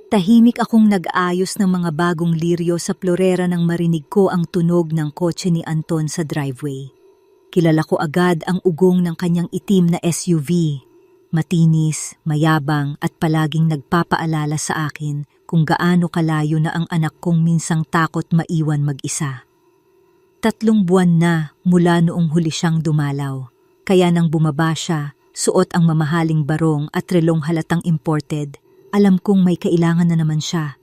Tahimik akong nag-ayos ng mga bagong liryo sa florera nang marinig ko ang tunog ng kotse ni Anton sa driveway. Kilala ko agad ang ugong ng kanyang itim na SUV. Matinis, mayabang at palaging nagpapaalala sa akin kung gaano kalayo na ang anak kong minsang takot maiwan mag-isa. 3 buwan na mula noong huli siyang dumalaw. Kaya nang bumaba siya, suot ang mamahaling barong at relong halatang imported, alam kong may kailangan na naman siya.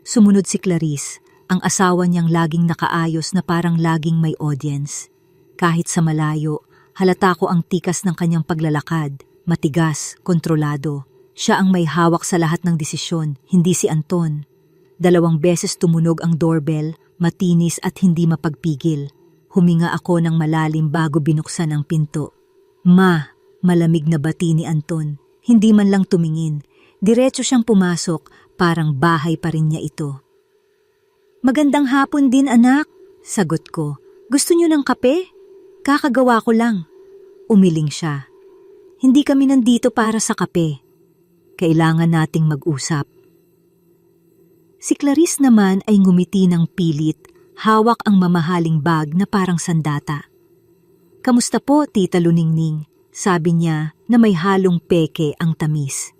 Sumunod si Clarice, ang asawa niyang laging nakaayos na parang laging may audience. Kahit sa malayo, halata ko ang tikas ng kanyang paglalakad, matigas, kontrolado. Siya ang may hawak sa lahat ng desisyon, hindi si Anton. 2 beses tumunog ang doorbell, matinis at hindi mapagpigil. Huminga ako ng malalim bago binuksan ang pinto. "Ma," malamig na bati ni Anton. Hindi man lang tumingin. Diretso siyang pumasok, parang bahay pa rin niya ito. "Magandang hapon din, anak," sagot ko. "Gusto niyo ng kape? Kakagawa ko lang." Umiling siya. "Hindi kami nandito para sa kape. Kailangan nating mag-usap." Si Clarice naman ay ngumiti ng pilit, hawak ang mamahaling bag na parang sandata. "Kamusta po, Tita Luningning?" sabi niya na may halong peke ang tamis.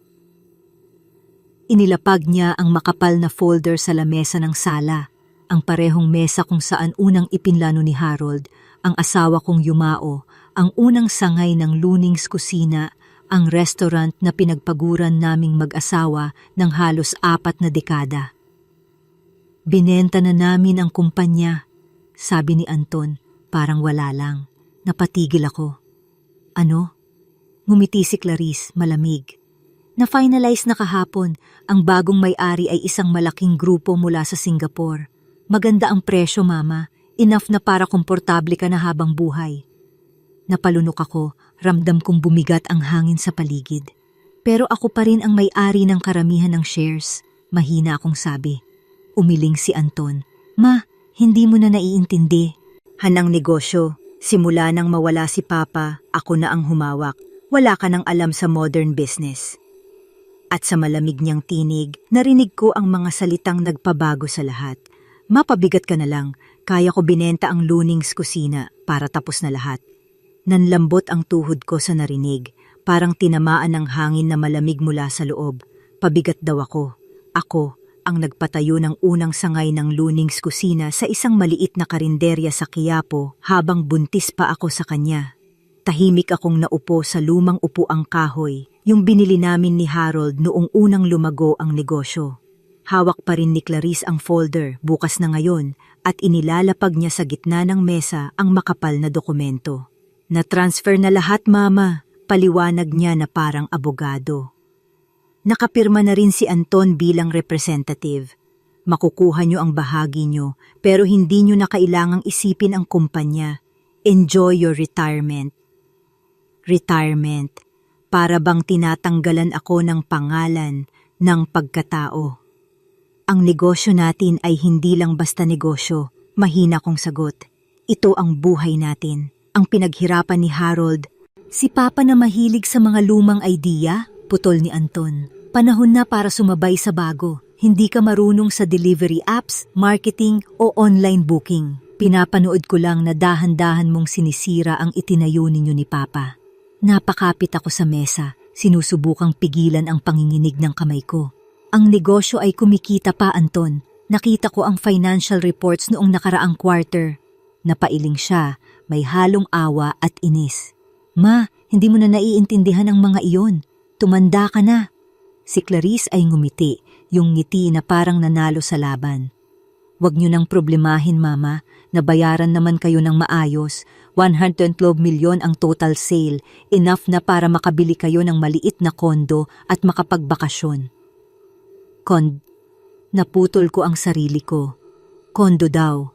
Inilapag niya ang makapal na folder sa lamesa ng sala, ang parehong mesa kung saan unang ipinlano ni Harold, ang asawa kong yumao, ang unang sangay ng Luning's Kusina, ang restaurant na pinagpaguran naming mag-asawa ng halos 4 na dekada. "Binenta na namin ang kumpanya," sabi ni Anton, parang wala lang. Napatigil ako. "Ano?" Ngumiti si Clarice, malamig. "Na-finalize na kahapon, ang bagong may-ari ay isang malaking grupo mula sa Singapore. Maganda ang presyo, Mama. Enough na para komportable ka na habang buhay." Napalunok ako, ramdam kong bumigat ang hangin sa paligid. "Pero ako pa rin ang may-ari ng karamihan ng shares," mahina akong sabi. Umiling si Anton. "Ma, hindi mo na naiintindi. Hanang negosyo. Simula nang mawala si Papa, ako na ang humawak. Wala ka nang alam sa modern business." At sa malamig niyang tinig, narinig ko ang mga salitang nagpabago sa lahat. "Mapabigat ka na lang. Kaya ko binenta ang Luning's Kusina para tapos na lahat." Nanlambot ang tuhod ko sa narinig, parang tinamaan ng hangin na malamig mula sa loob. Pabigat daw ako. Ako, ang nagpatayo ng unang sangay ng Luning's Kusina sa isang maliit na karinderya sa Quiapo habang buntis pa ako sa kanya. Tahimik akong naupo sa lumang upuang kahoy, yung binili namin ni Harold noong unang lumago ang negosyo. Hawak pa rin ni Clarice ang folder, bukas na ngayon, at inilalapag niya sa gitna ng mesa ang makapal na dokumento. "Na-transfer na lahat, Mama," paliwanag niya na parang abogado. "Nakapirma na rin si Anton bilang representative. Makukuha niyo ang bahagi niyo, pero hindi niyo na kailangang isipin ang kumpanya. Enjoy your retirement." Retirement. Para bang tinatanggalan ako ng pangalan, ng pagkatao. "Ang negosyo natin ay hindi lang basta negosyo," mahina kong sagot. "Ito ang buhay natin, ang pinaghirapan ni Harold." "Si Papa na mahilig sa mga lumang idea?" putol ni Anton. "Panahon na para sumabay sa bago. Hindi ka marunong sa delivery apps, marketing o online booking. Pinapanood ko lang na dahan-dahan mong sinisira ang itinayo ninyo ni Papa." Napakapit ako sa mesa, sinusubukang pigilan ang panginginig ng kamay ko. "Ang negosyo ay kumikita pa, Anton. Nakita ko ang financial reports noong nakaraang quarter." Napailing siya, may halong awa at inis. "Ma, hindi mo na naiintindihan ang mga iyon. Tumanda ka na." Si Clarice ay ngumiti, yung ngiti na parang nanalo sa laban. "Huwag niyo nang problemahin, Mama. Nabayaran naman kayo ng maayos. 112 milyon ang total sale, enough na para makabili kayo ng maliit na kondo at makapagbakasyon." Naputol ko ang sarili ko. Kondo daw.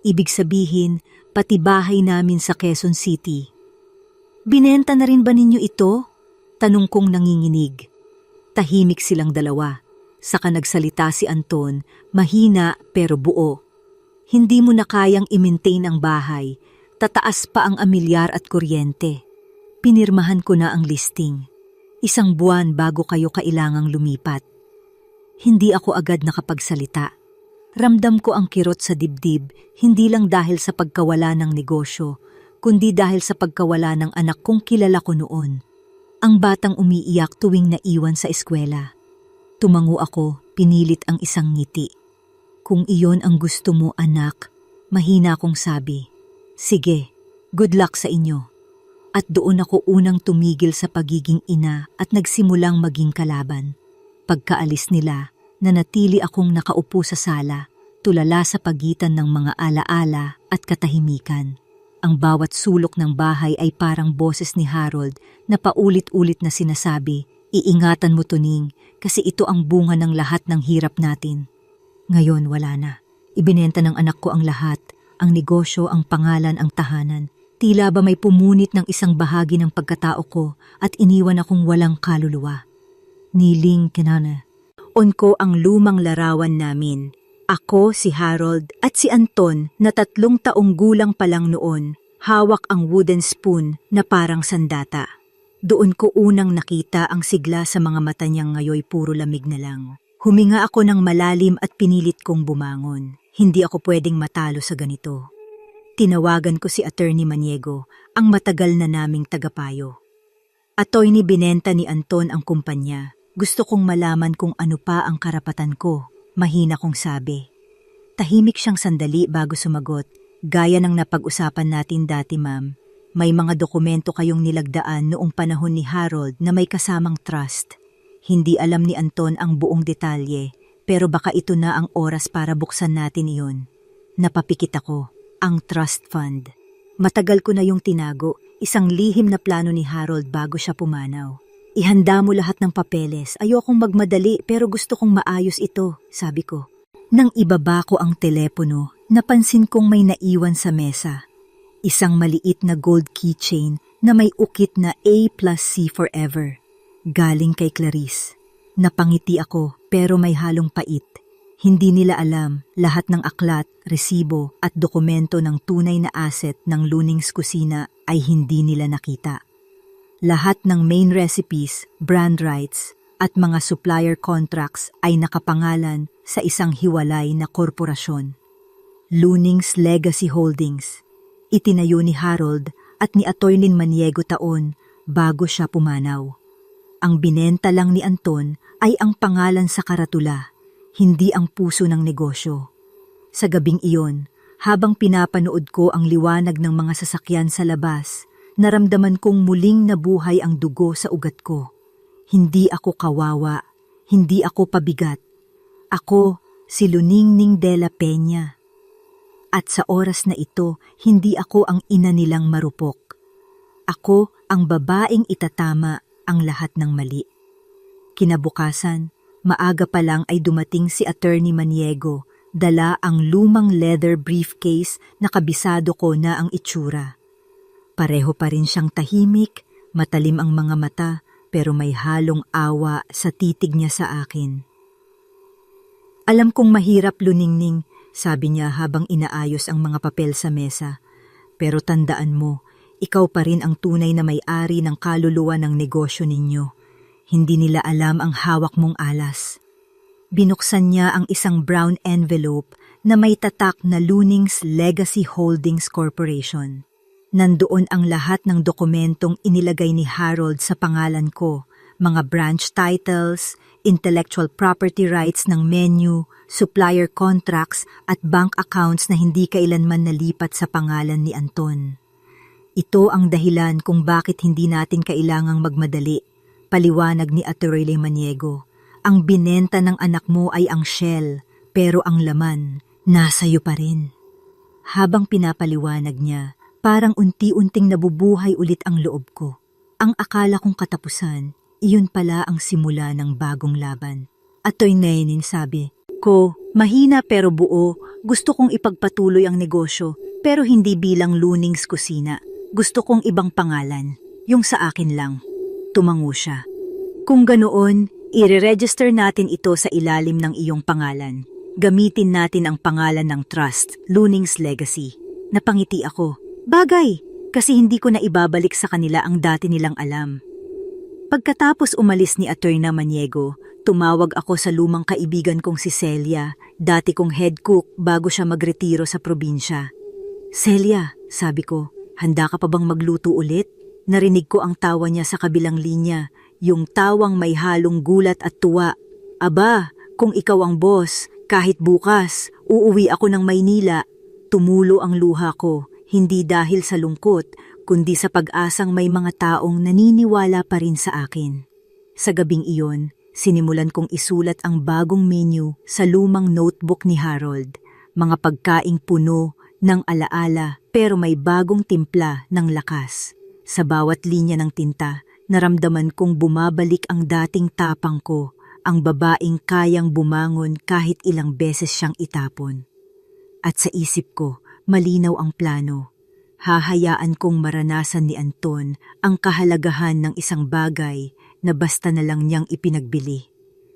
Ibig sabihin, pati bahay namin sa Quezon City. "Binenta na rin ba ninyo ito?" tanong kong nanginginig. Tahimik silang dalawa. Saka nagsalita si Anton, mahina pero buo. "Hindi mo na kayang i-maintain ang bahay. Tataas pa ang amilyar at kuryente. Pinirmahan ko na ang listing. 1 buwan bago kayo kailangang lumipat." Hindi ako agad nakapagsalita. Ramdam ko ang kirot sa dibdib, hindi lang dahil sa pagkawala ng negosyo, kundi dahil sa pagkawala ng anak kong kilala ko noon. Ang batang umiiyak tuwing naiwan sa eskwela. Tumango ako, pinilit ang isang ngiti. Kung iyon ang gusto mo, anak, mahina akong sabi. Sige, good luck sa inyo. At doon ako unang tumigil sa pagiging ina at nagsimulang maging kalaban. Pagkaalis nila, nanatili akong nakaupo sa sala, tulala sa pagitan ng mga alaala at katahimikan. Ang bawat sulok ng bahay ay parang boses ni Harold na paulit-ulit na sinasabi, "Iingatan mo, Tuning, kasi ito ang bunga ng lahat ng hirap natin." Ngayon wala na. Ibinenta ng anak ko ang lahat, ang negosyo, ang pangalan, ang tahanan. Tila ba may pumunit ng isang bahagi ng pagkatao ko at iniwan akong walang kaluluwa. Niling kinana. On ko ang lumang larawan namin. Ako, si Harold at si Anton na 3 taong gulang pa lang noon, hawak ang wooden spoon na parang sandata. Doon ko unang nakita ang sigla sa mga mata niyang ngayoy puro lamig na lang. Huminga ako ng malalim at pinilit kong bumangon. Hindi ako pwedeng matalo sa ganito. Tinawagan ko si Attorney Maniego, ang matagal na naming tagapayo. Attorney, binenta ni Anton ang kumpanya. Gusto kong malaman kung ano pa ang karapatan ko, mahina kong sabi. Tahimik siyang sandali bago sumagot. Gaya ng napag-usapan natin dati, ma'am. May mga dokumento kayong nilagdaan noong panahon ni Harold na may kasamang trust. Hindi alam ni Anton ang buong detalye, pero baka ito na ang oras para buksan natin iyon. Napapikit ako. Ang trust fund. Matagal ko na yung tinago, isang lihim na plano ni Harold bago siya pumanaw. Ihanda mo lahat ng papeles, ayokong magmadali pero gusto kong maayos ito, sabi ko. Nang ibaba ko ang telepono, napansin kong may naiwan sa mesa. Isang maliit na gold keychain na may ukit na A+C forever. Galing kay Clarice. Napangiti ako pero may halong pait. Hindi nila alam lahat ng aklat, resibo at dokumento ng tunay na asset ng Luning's Kusina ay hindi nila nakita. Lahat ng main recipes, brand rights at mga supplier contracts ay nakapangalan sa isang hiwalay na korporasyon. Luning's Legacy Holdings. Itinayo ni Harold at ni Atty. Maniego taon bago siya pumanaw. Ang binenta lang ni Anton ay ang pangalan sa karatula, hindi ang puso ng negosyo. Sa gabing iyon, habang pinapanood ko ang liwanag ng mga sasakyan sa labas, naramdaman kong muling nabuhay ang dugo sa ugat ko. Hindi ako kawawa, hindi ako pabigat. Ako, si Luningning de la Peña. At sa oras na ito, hindi ako ang ina nilang marupok. Ako ang babaeng itatama ang lahat ng mali. Kinabukasan, maaga pa lang ay dumating si Attorney Maniego, dala ang lumang leather briefcase na kabisado ko na ang itsura. Pareho pa rin siyang tahimik, matalim ang mga mata, pero may halong awa sa titig niya sa akin. Alam kong mahirap, Luningning, sabi niya habang inaayos ang mga papel sa mesa. Pero tandaan mo, ikaw pa rin ang tunay na may-ari ng kaluluwa ng negosyo ninyo. Hindi nila alam ang hawak mong alas. Binuksan niya ang isang brown envelope na may tatak na Luning's Legacy Holdings Corporation. Nandoon ang lahat ng dokumentong inilagay ni Harold sa pangalan ko, mga branch titles, intellectual property rights ng menu, supplier contracts at bank accounts na hindi kailanman nalipat sa pangalan ni Anton. Ito ang dahilan kung bakit hindi natin kailangang magmadali. Paliwanag ni Atty. Maniego, ang binenta ng anak mo ay ang shell, pero ang laman, nasa iyo pa rin. Habang pinapaliwanag niya, parang unti-unting nabubuhay ulit ang loob ko. Ang akala kong katapusan, iyon pala ang simula ng bagong laban. Atty. Nainin sabi, ko, mahina pero buo, gusto kong ipagpatuloy ang negosyo, pero hindi bilang Luning's Kusina. Gusto kong ibang pangalan, yung sa akin lang. Tumango siya. Kung ganoon, i-register natin ito sa ilalim ng iyong pangalan. Gamitin natin ang pangalan ng trust, Luning's Legacy. Napangiti ako. Bagay, kasi hindi ko na ibabalik sa kanila ang dati nilang alam. Pagkatapos umalis ni Atty. Maniego, Tumawag ako sa lumang kaibigan kong si Celia, dati kong head cook bago siya magretiro sa probinsya. Celia, sabi ko, handa ka pa bang magluto ulit? Narinig ko ang tawa niya sa kabilang linya, yung tawang may halong gulat at tuwa. Aba, kung ikaw ang boss, kahit bukas, uuwi ako ng Maynila. Tumulo ang luha ko, hindi dahil sa lungkot, kundi sa pag-asang may mga taong naniniwala pa rin sa akin. Sa gabing iyon, sinimulan kong isulat ang bagong menu sa lumang notebook ni Harold. Mga pagkaing puno ng alaala pero may bagong timpla ng lakas. Sa bawat linya ng tinta, naramdaman kong bumabalik ang dating tapang ko, ang babaeng kayang bumangon kahit ilang beses siyang itapon. At sa isip ko, malinaw ang plano. Hahayaan kong maranasan ni Anton ang kahalagahan ng isang bagay na basta na lang niyang ipinagbili.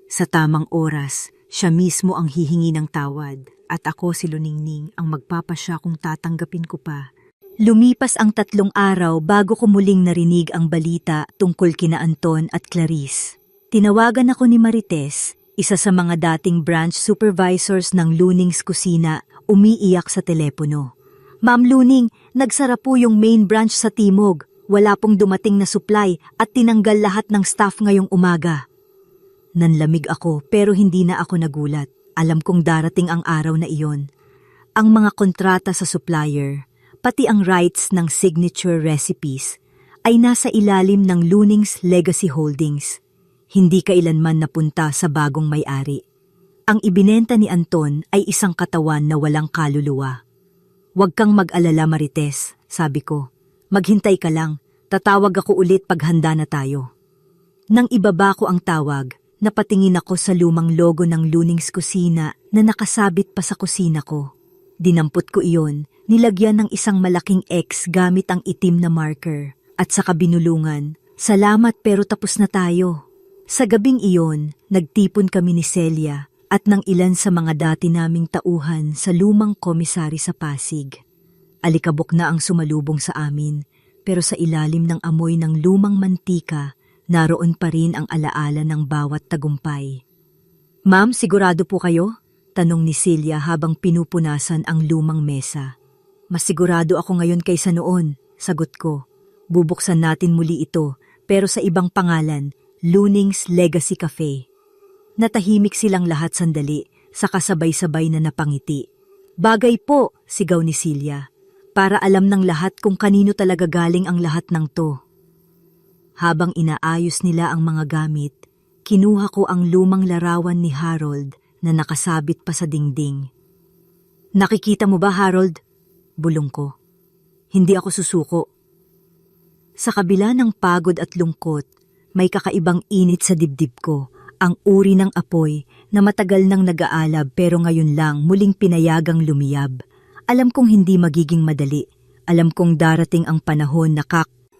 Sa tamang oras, siya mismo ang hihingi ng tawad at ako si Luningning ang magpapasya kung tatanggapin ko pa. Lumipas ang 3 araw bago ko muling narinig ang balita tungkol kina Anton at Clarice. Tinawagan ako ni Marites, isa sa mga dating branch supervisors ng Luning's Kusina, umiiyak sa telepono. Ma'am Luning, nagsara po yung main branch sa Timog. Wala pong dumating na supply at tinanggal lahat ng staff ngayong umaga. Nanlamig ako pero hindi na ako nagulat. Alam kong darating ang araw na iyon. Ang mga kontrata sa supplier, pati ang rights ng signature recipes, ay nasa ilalim ng Luning's Legacy Holdings. Hindi kailanman napunta sa bagong may-ari. Ang ibinenta ni Anton ay isang katawan na walang kaluluwa. Huwag kang mag-alala, Marites, sabi ko. Maghintay ka lang, tatawag ako ulit pag handa na tayo. Nang ibaba ko ang tawag, napatingin ako sa lumang logo ng Luning's Kusina na nakasabit pa sa kusina ko. Dinampot ko iyon, nilagyan ng isang malaking X gamit ang itim na marker. At sa kabinulungan, salamat pero tapos na tayo. Sa gabing iyon, nagtipon kami ni Celia at ng ilan sa mga dati naming tauhan sa lumang komisari sa Pasig. Alikabok na ang sumalubong sa amin, pero sa ilalim ng amoy ng lumang mantika, naroon pa rin ang alaala ng bawat tagumpay. Ma'am, sigurado po kayo? Tanong ni Celia habang pinupunasan ang lumang mesa. Mas sigurado ako ngayon kaysa noon, sagot ko. Bubuksan natin muli ito, pero sa ibang pangalan, Luning's Legacy Cafe. Natahimik silang lahat sandali, sa kasabay-sabay na napangiti. Bagay po, sigaw ni Celia. Para alam ng lahat kung kanino talaga galing ang lahat ng to. Habang inaayos nila ang mga gamit, kinuha ko ang lumang larawan ni Harold na nakasabit pa sa dingding. Nakikita mo ba, Harold? Bulong ko. Hindi ako susuko. Sa kabila ng pagod at lungkot, may kakaibang init sa dibdib ko, ang uri ng apoy na matagal nang nag-aalab pero ngayon lang muling pinayagang lumiyab. Alam kong hindi magiging madali. Alam kong darating ang panahon na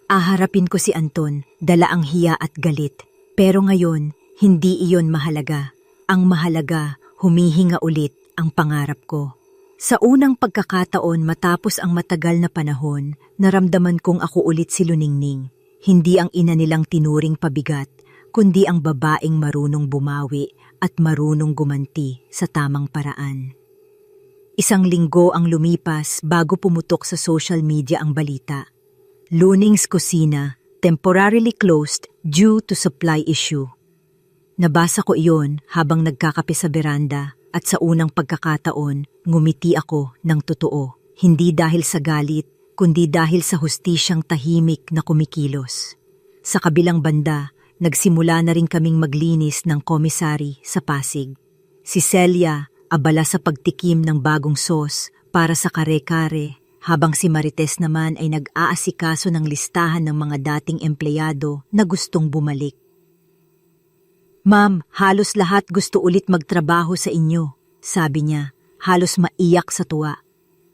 aharapin ko si Anton, dala ang hiya at galit. Pero ngayon, hindi iyon mahalaga. Ang mahalaga, humihinga ulit ang pangarap ko. Sa unang pagkakataon matapos ang matagal na panahon, naramdaman kong ako ulit si Luningning. Hindi ang ina nilang tinuring pabigat, kundi ang babaeng marunong bumawi at marunong gumanti sa tamang paraan. Isang linggo ang lumipas bago pumutok sa social media ang balita. Luning's Kusina, temporarily closed due to supply issue. Nabasa ko iyon habang nagkakape sa beranda at sa unang pagkakataon, ngumiti ako ng totoo. Hindi dahil sa galit, kundi dahil sa hustisyang tahimik na kumikilos. Sa kabilang banda, nagsimula na rin kaming maglinis ng komisari sa Pasig. Si Celia, abala sa pagtikim ng bagong sauce para sa kare-kare, habang si Marites naman ay nag-aasikaso ng listahan ng mga dating empleyado na gustong bumalik. Ma'am, halos lahat gusto ulit magtrabaho sa inyo, sabi niya, halos maiyak sa tuwa.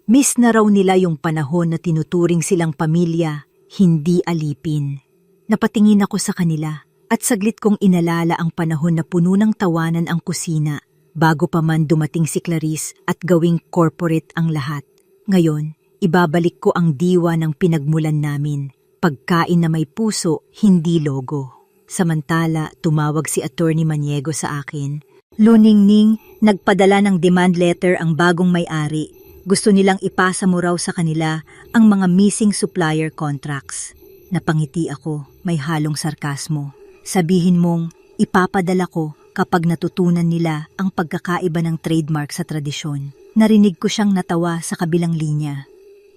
Miss na raw nila yung panahon na tinuturing silang pamilya, hindi alipin. Napatingin ako sa kanila at saglit kong inalala ang panahon na puno ng tawanan ang kusina bago pa man dumating si Clarice at gawing corporate ang lahat. Ngayon, ibabalik ko ang diwa ng pinagmulan namin, pagkain na may puso, hindi logo. Samantala, tumawag si Attorney Maniego sa akin. Luningning, nagpadala ng demand letter ang bagong may-ari. Gusto nilang ipasa mo raw sa kanila ang mga missing supplier contracts. Napangiti ako, may halong sarkasmo. Sabihin mong, ipapadala ko kapag natutunan nila ang pagkakaiba ng trademark sa tradisyon. Narinig ko siyang natawa sa kabilang linya.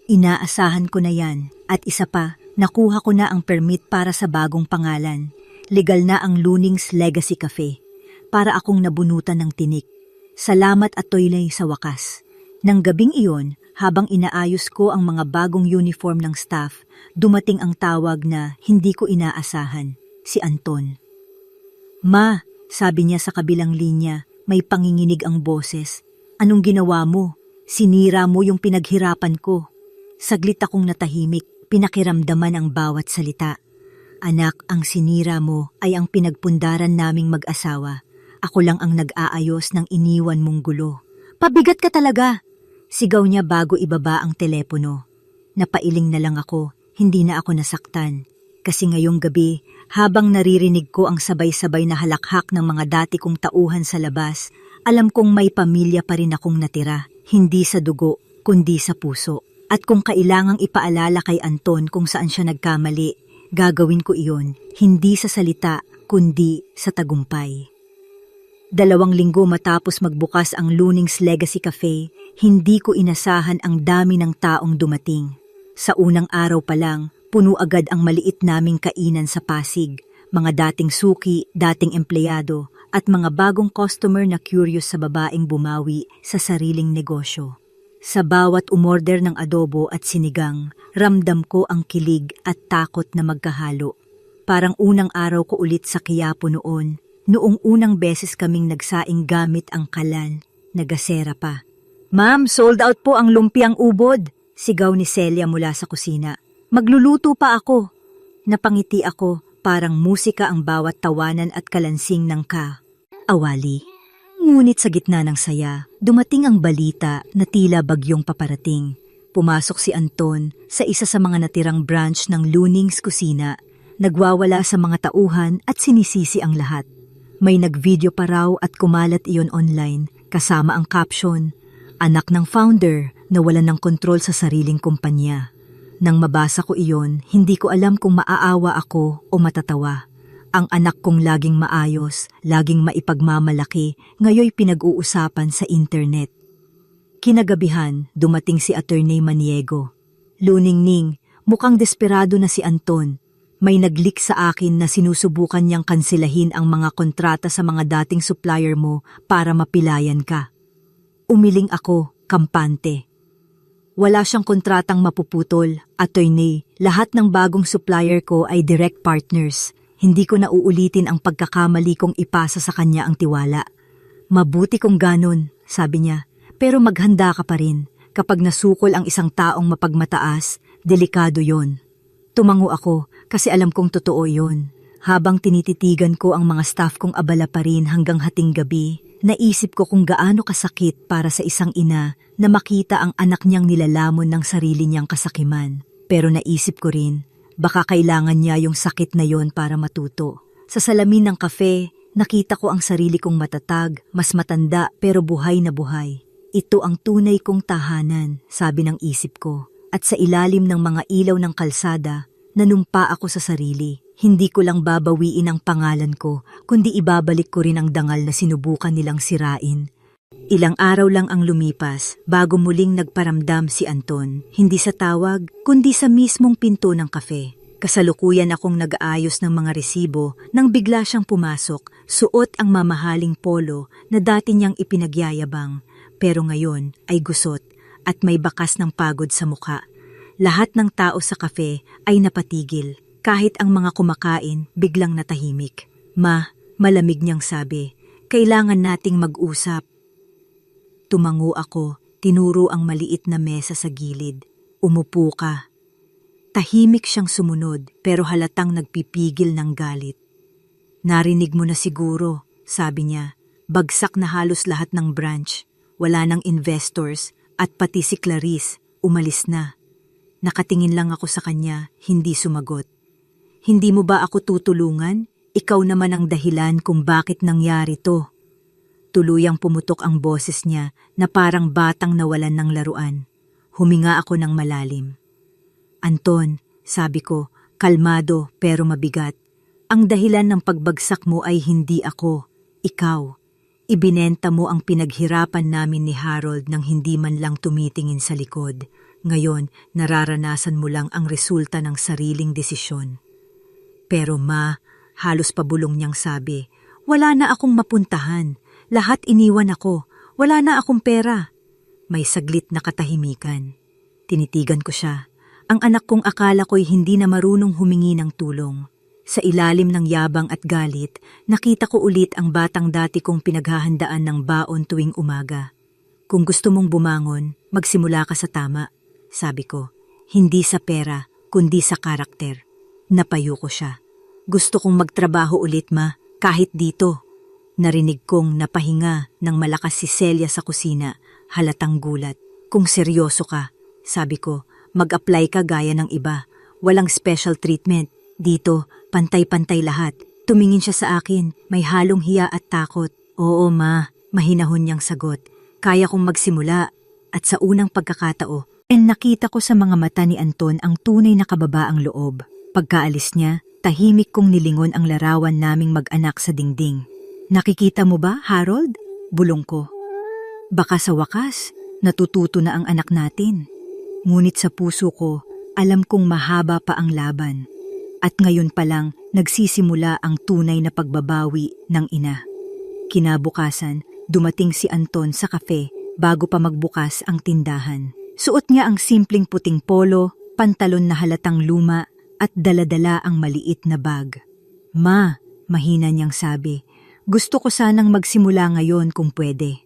Inaasahan ko na yan at isa pa, nakuha ko na ang permit para sa bagong pangalan. Legal na ang Luning's Legacy Cafe. Para akong nabunutan ng tinik. Salamat at toylay sa wakas. Nang gabing iyon, habang inaayos ko ang mga bagong uniform ng staff, dumating ang tawag na hindi ko inaasahan, si Anton. Ma, sabi niya sa kabilang linya, may panginginig ang boses. Anong ginawa mo? Sinira mo yung pinaghirapan ko. Saglit akong natahimik, pinakiramdaman ang bawat salita. Anak, ang sinira mo ay ang pinagpundaran naming mag-asawa. Ako lang ang nag-aayos ng iniwan mong gulo. Pabigat ka talaga! Sigaw niya bago ibaba ang telepono. Napailing na lang ako, hindi na ako nasaktan. Kasi ngayong gabi, habang naririnig ko ang sabay-sabay na halakhak ng mga dati kong tauhan sa labas, alam kong may pamilya pa rin akong natira, hindi sa dugo, kundi sa puso. At kung kailangang ipaalala kay Anton kung saan siya nagkamali, gagawin ko iyon, hindi sa salita, kundi sa tagumpay. 2 linggo matapos magbukas ang Luning's Legacy Cafe, hindi ko inasahan ang dami ng taong dumating. Sa unang araw pa lang, puno agad ang maliit naming kainan sa Pasig, mga dating suki, dating empleyado, at mga bagong customer na curious sa babaeng bumawi sa sariling negosyo. Sa bawat umorder ng adobo at sinigang, ramdam ko ang kilig at takot na magkahalo. Parang unang araw ko ulit sa Quiapo noon. Noong unang beses kaming nagsaing gamit ang kalan, nagasera pa. Ma'am, sold out po ang lumpiang ubod, sigaw ni Celia mula sa kusina. Magluluto pa ako. Napangiti ako, parang musika ang bawat tawanan at kalansing ng awali. Ngunit sa gitna ng saya, dumating ang balita na tila bagyong paparating. Pumasok si Anton sa isa sa mga natirang branch ng Luning's Kusina, nagwawala sa mga tauhan at sinisisi ang lahat. May nag-video pa raw at kumalat iyon online, kasama ang caption, anak ng founder na wala ng kontrol sa sariling kumpanya. Nang mabasa ko iyon, hindi ko alam kung maaawa ako o matatawa. Ang anak kong laging maayos, laging maipagmamalaki, ngayoy pinag-uusapan sa internet. Kinagabihan, dumating si Attorney Maniego. Luningning, mukhang desperado na si Anton. May nag-leak sa akin na sinusubukan niyang kansilahin ang mga kontrata sa mga dating supplier mo para mapilayan ka. Umiling ako, kampante. Wala siyang kontratang mapuputol, attorney. Lahat ng bagong supplier ko ay direct partners. Hindi ko na uulitin ang pagkakamali kong ipasa sa kanya ang tiwala. Mabuti kung ganon, sabi niya. Pero maghanda ka pa rin. Kapag nasukol ang isang taong mapagmataas, delikado yon. Tumango ako kasi alam kong totoo yon. Habang tinititigan ko ang mga staff kong abala pa rin hanggang hating gabi, naisip ko kung gaano kasakit para sa isang ina na makita ang anak niyang nilalamon ng sarili niyang kasakiman. Pero naisip ko rin, baka kailangan niya yung sakit na yon para matuto. Sa salamin ng kafe, nakita ko ang sarili kong matatag, mas matanda pero buhay na buhay. Ito ang tunay kong tahanan, sabi ng isip ko. At sa ilalim ng mga ilaw ng kalsada, nanumpa ako sa sarili. Hindi ko lang babawiin ang pangalan ko, kundi ibabalik ko rin ang dangal na sinubukan nilang sirain. Ilang araw lang ang lumipas bago muling nagparamdam si Anton, hindi sa tawag, kundi sa mismong pinto ng kafe. Kasalukuyan akong nag-aayos ng mga resibo nang bigla siyang pumasok, suot ang mamahaling polo na dati niyang ipinagyayabang, pero ngayon ay gusot at may bakas ng pagod sa muka. Lahat ng tao sa kafe ay napatigil, kahit ang mga kumakain biglang natahimik. Malamig niyang sabi, kailangan nating mag-usap. Tumango ako, tinuro ang maliit na mesa sa gilid. Umupo ka. Tahimik siyang sumunod pero halatang nagpipigil ng galit. Narinig mo na siguro, sabi niya, bagsak na halos lahat ng branch. Wala nang investors at pati si Clarice, umalis na. Nakatingin lang ako sa kanya, hindi sumagot. Hindi mo ba ako tutulungan? Ikaw naman ang dahilan kung bakit nangyari to. Tuluyang pumutok ang boses niya na parang batang nawalan ng laruan. Huminga ako ng malalim. Anton, sabi ko, kalmado pero mabigat. Ang dahilan ng pagbagsak mo ay hindi ako, ikaw. Ibinenta mo ang pinaghirapan namin ni Harold nang hindi man lang tumitingin sa likod. Ngayon, nararanasan mo lang ang resulta ng sariling desisyon. Pero ma, halos pabulong niyang sabi, wala na akong mapuntahan. Lahat iniwan ako. Wala na akong pera. May saglit na katahimikan. Tinitigan ko siya. Ang anak kong akala ko'y hindi na marunong humingi ng tulong. Sa ilalim ng yabang at galit, nakita ko ulit ang batang dati kong pinaghahandaan ng baon tuwing umaga. Kung gusto mong bumangon, magsimula ka sa tama, sabi ko. Hindi sa pera, kundi sa karakter. Napayo ko siya. Gusto kong magtrabaho ulit, ma, kahit dito. Narinig kong napahinga ng malakas si Celia sa kusina, halatang gulat. Kung seryoso ka, sabi ko, mag-apply ka gaya ng iba. Walang special treatment. Dito, pantay-pantay lahat. Tumingin siya sa akin, may halong hiya at takot. Oo ma, mahinahon niyang sagot. Kaya kong magsimula. At sa unang pagkakatao, nakita ko sa mga mata ni Anton ang tunay na kababaang loob. Pagkaalis niya, tahimik kong nilingon ang larawan naming mag-anak sa dingding. Nakikita mo ba, Harold? Bulong ko. Baka sa wakas, natututo na ang anak natin. Ngunit sa puso ko, alam kong mahaba pa ang laban. At ngayon pa lang nagsisimula ang tunay na pagbabawi ng ina. Kinabukasan, dumating si Anton sa kafe bago pa magbukas ang tindahan. Suot niya ang simpleng puting polo, pantalon na halatang luma at daladala ang maliit na bag. Ma, mahina niyang sabi, gusto ko sanang magsimula ngayon kung pwede.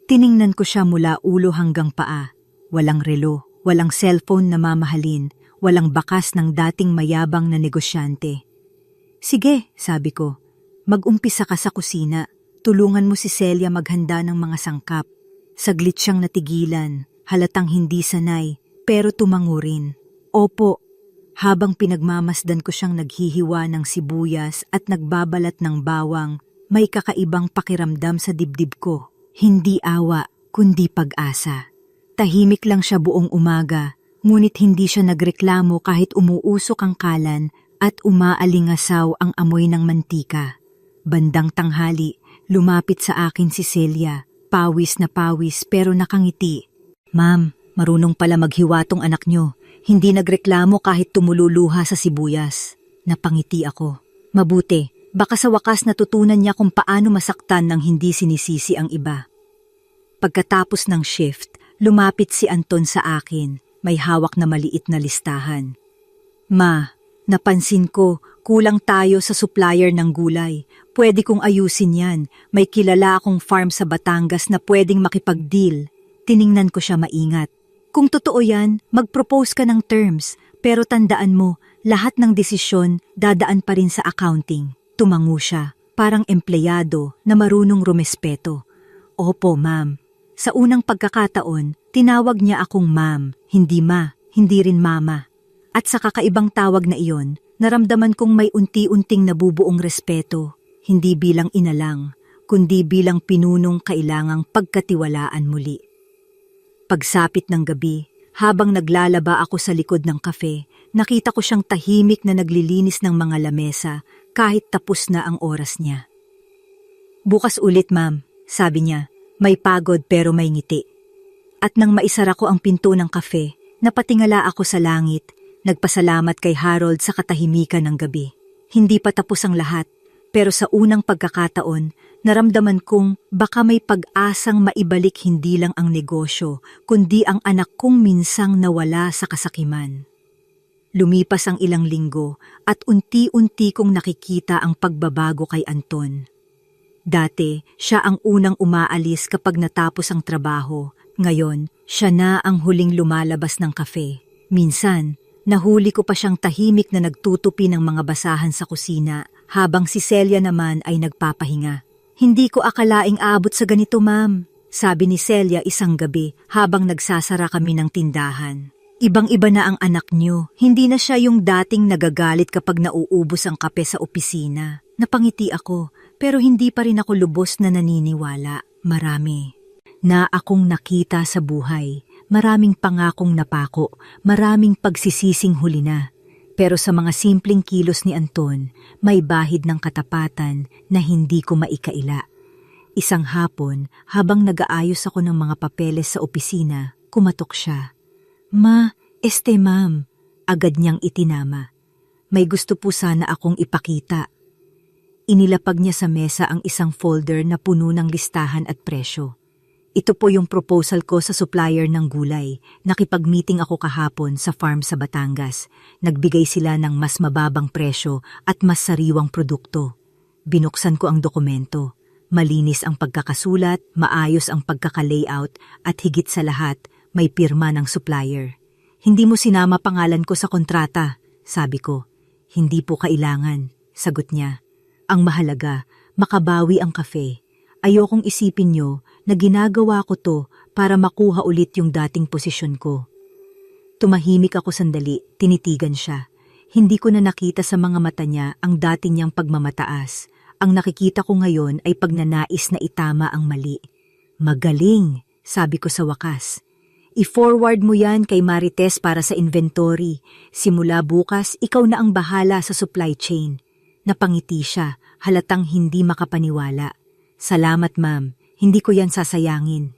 Tiningnan ko siya mula ulo hanggang paa. Walang relo, walang cellphone na mamahalin, walang bakas ng dating mayabang na negosyante. Sige, sabi ko, mag-umpisa ka sa kusina. Tulungan mo si Celia maghanda ng mga sangkap. Saglit siyang natigilan, halatang hindi sanay, pero tumango rin. Opo, habang pinagmamasdan ko siyang naghihiwa ng sibuyas at nagbabalat ng bawang, may kakaibang pakiramdam sa dibdib ko. Hindi awa, kundi pag-asa. Tahimik lang siya buong umaga, ngunit hindi siya nagreklamo kahit umuusok ang kalan at umaalingasaw ang amoy ng mantika. Bandang tanghali, lumapit sa akin si Celia, pawis na pawis pero nakangiti. Ma'am, marunong pala maghiwa tong anak nyo. Hindi nagreklamo kahit tumululuha sa sibuyas. Napangiti ako. Mabuti, baka sa wakas natutunan niya kung paano masaktan nang hindi sinisisi ang iba. Pagkatapos ng shift, lumapit si Anton sa akin. May hawak na maliit na listahan. Ma, napansin ko, kulang tayo sa supplier ng gulay. Pwede kong ayusin yan. May kilala akong farm sa Batangas na pwedeng makipag-deal. Tiningnan ko siya maingat. Kung totoo yan, mag-propose ka ng terms. Pero tandaan mo, lahat ng desisyon dadaan pa rin sa accounting. Tumango siya, parang empleyado na marunong rumespeto. Opo, ma'am. Sa unang pagkakataon, tinawag niya akong ma'am, hindi ma, hindi rin mama. At sa kakaibang tawag na iyon, naramdaman kong may unti-unting nabubuong respeto, hindi bilang ina lang, kundi bilang pinunong kailangang pagkatiwalaan muli. Pagsapit ng gabi, habang naglalaba ako sa likod ng kafe, nakita ko siyang tahimik na naglilinis ng mga lamesa kahit tapos na ang oras niya. Bukas ulit, ma'am, sabi niya. May pagod pero may ngiti. At nang maisara ko ang pinto ng kafe, napatingala ako sa langit, nagpasalamat kay Harold sa katahimikan ng gabi. Hindi pa tapos ang lahat, pero sa unang pagkakataon, naramdaman kong baka may pag-asang maibalik hindi lang ang negosyo, kundi ang anak kong minsang nawala sa kasakiman. Lumipas ang ilang linggo at unti-unti kong nakikita ang pagbabago kay Anton. Dati, siya ang unang umaalis kapag natapos ang trabaho. Ngayon, siya na ang huling lumalabas ng kafe. Minsan, nahuli ko pa siyang tahimik na nagtutupi ng mga basahan sa kusina habang si Celia naman ay nagpapahinga. Hindi ko akalaing aabot sa ganito, ma'am, sabi ni Celia isang gabi habang nagsasara kami ng tindahan. Ibang-iba na ang anak niyo. Hindi na siya yung dating nagagalit kapag nauubos ang kape sa opisina. Napangiti ako, pero hindi pa rin ako lubos na naniniwala. Marami na akong nakita sa buhay. Maraming pangakong napako, maraming pagsisising huli na. Pero sa mga simpleng kilos ni Anton, may bahid ng katapatan na hindi ko maikaila. Isang hapon, habang nag-aayos ako ng mga papeles sa opisina, kumatok siya. "Ma, ma'am," agad niyang itinama. "May gusto po sana akong ipakita." Inilapag niya sa mesa ang isang folder na puno ng listahan at presyo. "Ito po yung proposal ko sa supplier ng gulay. Nakipag-meeting ako kahapon sa farm sa Batangas. Nagbigay sila ng mas mababang presyo at mas sariwang produkto." Binuksan ko ang dokumento. Malinis ang pagkakasulat, maayos ang pagkaka-layout at higit sa lahat, may pirma ng supplier. "Hindi mo sinama pangalan ko sa kontrata," sabi ko. "Hindi po kailangan," sagot niya. "Ang mahalaga, makabawi ang kafe. Ayokong isipin niyo na ginagawa ko to para makuha ulit yung dating posisyon ko." Tumahimik ako sandali, tinitigan siya. Hindi ko na nakita sa mga mata niya ang dati niyang pagmamataas. Ang nakikita ko ngayon ay pagnanais na itama ang mali. "Magaling," sabi ko sa wakas. "I-forward mo yan kay Marites para sa inventory. Simula bukas, ikaw na ang bahala sa supply chain." Napangiti siya, halatang hindi makapaniwala. "Salamat ma'am, hindi ko yan sasayangin."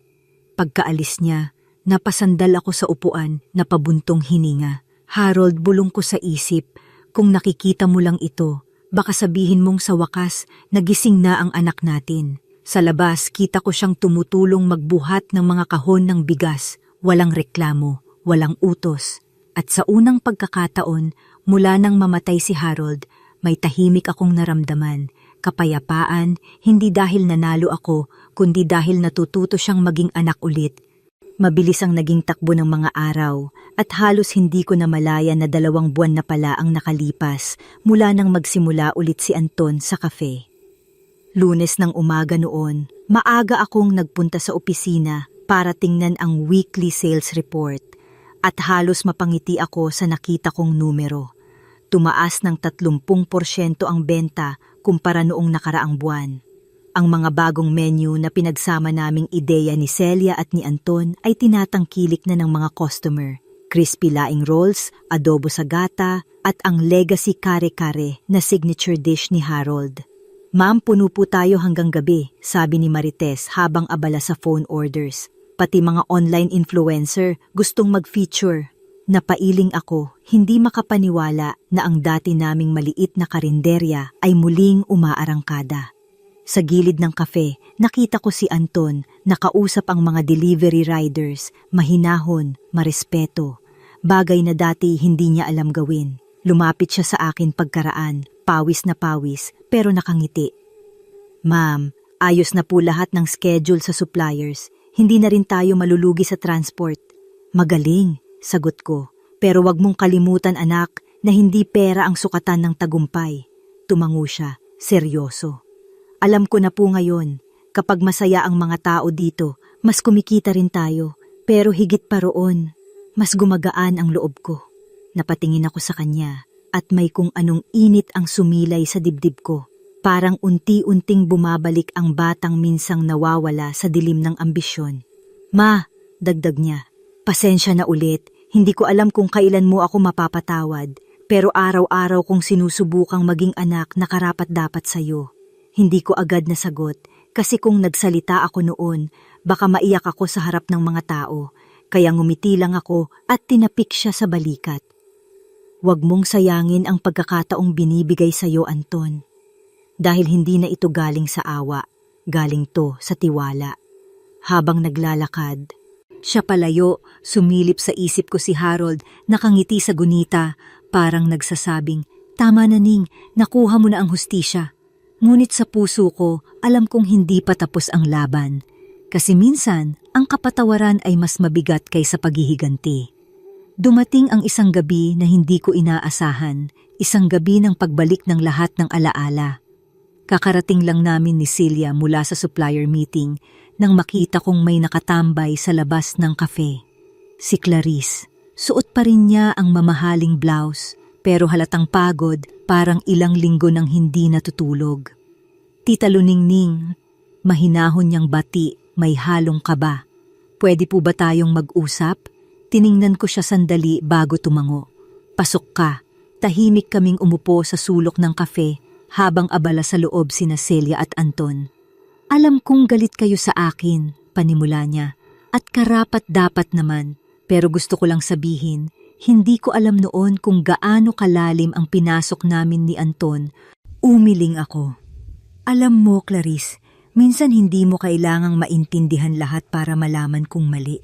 Pagkaalis niya, napasandal ako sa upuan na pabuntong hininga. "Harold, bulong ko sa isip, kung nakikita mo lang ito, baka sabihin mong sa wakas, nagising na ang anak natin." Sa labas, kita ko siyang tumutulong magbuhat ng mga kahon ng bigas. Walang reklamo, walang utos. At sa unang pagkakataon, mula nang mamatay si Harold, may tahimik akong naramdaman. Kapayapaan, hindi dahil nanalo ako, kundi dahil natututo siyang maging anak ulit. Mabilis ang naging takbo ng mga araw, at halos hindi ko namalaya na 2 buwan na pala ang nakalipas mula nang magsimula ulit si Anton sa kafe. Lunes ng umaga noon, maaga akong nagpunta sa opisina para tingnan ang weekly sales report at halos mapangiti ako sa nakita kong numero. Tumaas ng 30% ang benta kumpara noong nakaraang buwan. Ang mga bagong menu na pinagsama naming ideya ni Celia at ni Anton ay tinatangkilik na ng mga customer. Crispy laing rolls, adobo sa gata at ang legacy kare-kare na signature dish ni Harold. "Ma'am, puno po tayo hanggang gabi," sabi ni Marites habang abala sa phone orders. Pati mga online influencer gustong mag-feature. Napailing ako, hindi makapaniwala na ang dati naming maliit na karinderya ay muling umaarangkada. Sa gilid ng kafe, nakita ko si Anton, nakausap ang mga delivery riders, mahinahon, marespeto. Bagay na dati hindi niya alam gawin. Lumapit siya sa akin pagkaraan, pawis na pawis, pero nakangiti. "Ma'am, ayos na po lahat ng schedule sa suppliers. Hindi na rin tayo malulugi sa transport." "Magaling," sagot ko. "Pero wag mong kalimutan anak na hindi pera ang sukatan ng tagumpay." Tumango siya, seryoso. "Alam ko na po ngayon, kapag masaya ang mga tao dito, mas kumikita rin tayo. Pero higit pa roon, mas gumagaan ang loob ko." Napatingin ako sa kanya at may kung anong init ang sumilay sa dibdib ko. Parang unti-unting bumabalik ang batang minsang nawawala sa dilim ng ambisyon. "Ma," dagdag niya, "pasensya na ulit. Hindi ko alam kung kailan mo ako mapapatawad. Pero araw-araw kong sinusubukang maging anak na karapat-dapat sa'yo." Hindi ko agad nasagot kasi kung nagsalita ako noon, baka maiyak ako sa harap ng mga tao. Kaya ngumiti lang ako at tinapik siya sa balikat. "Huwag mong sayangin ang pagkakataong binibigay sa'yo, Anton. Dahil hindi na ito galing sa awa, galing to sa tiwala." Habang naglalakad, siya palayo, sumilip sa isip ko si Harold, nakangiti sa gunita, parang nagsasabing, "Tama na Ning, nakuha mo na ang hustisya." Ngunit sa puso ko, alam kong hindi pa tapos ang laban. Kasi minsan, ang kapatawaran ay mas mabigat kaysa paghihiganti. Dumating ang isang gabi na hindi ko inaasahan, isang gabi ng pagbalik ng lahat ng alaala. Kakarating lang namin ni Celia mula sa supplier meeting nang makita kong may nakatambay sa labas ng kafe. Si Clarice. Suot pa rin niya ang mamahaling blouse, pero halatang pagod, parang ilang linggo nang hindi natutulog. Tita Luningning, mahinahon niyang bati, may halong kaba. Pwede po ba tayong mag-usap? Tiningnan ko siya sandali bago tumango. Pasok ka. Tahimik kaming umupo sa sulok ng kafe habang abala sa loob sina Celia at Anton. Alam kong galit kayo sa akin, panimula niya, at karapat-dapat naman. Pero gusto ko lang sabihin, hindi ko alam noon kung gaano kalalim ang pinasok namin ni Anton. Umiling ako. Alam mo, Clarice, minsan hindi mo kailangang maintindihan lahat para malaman kung mali.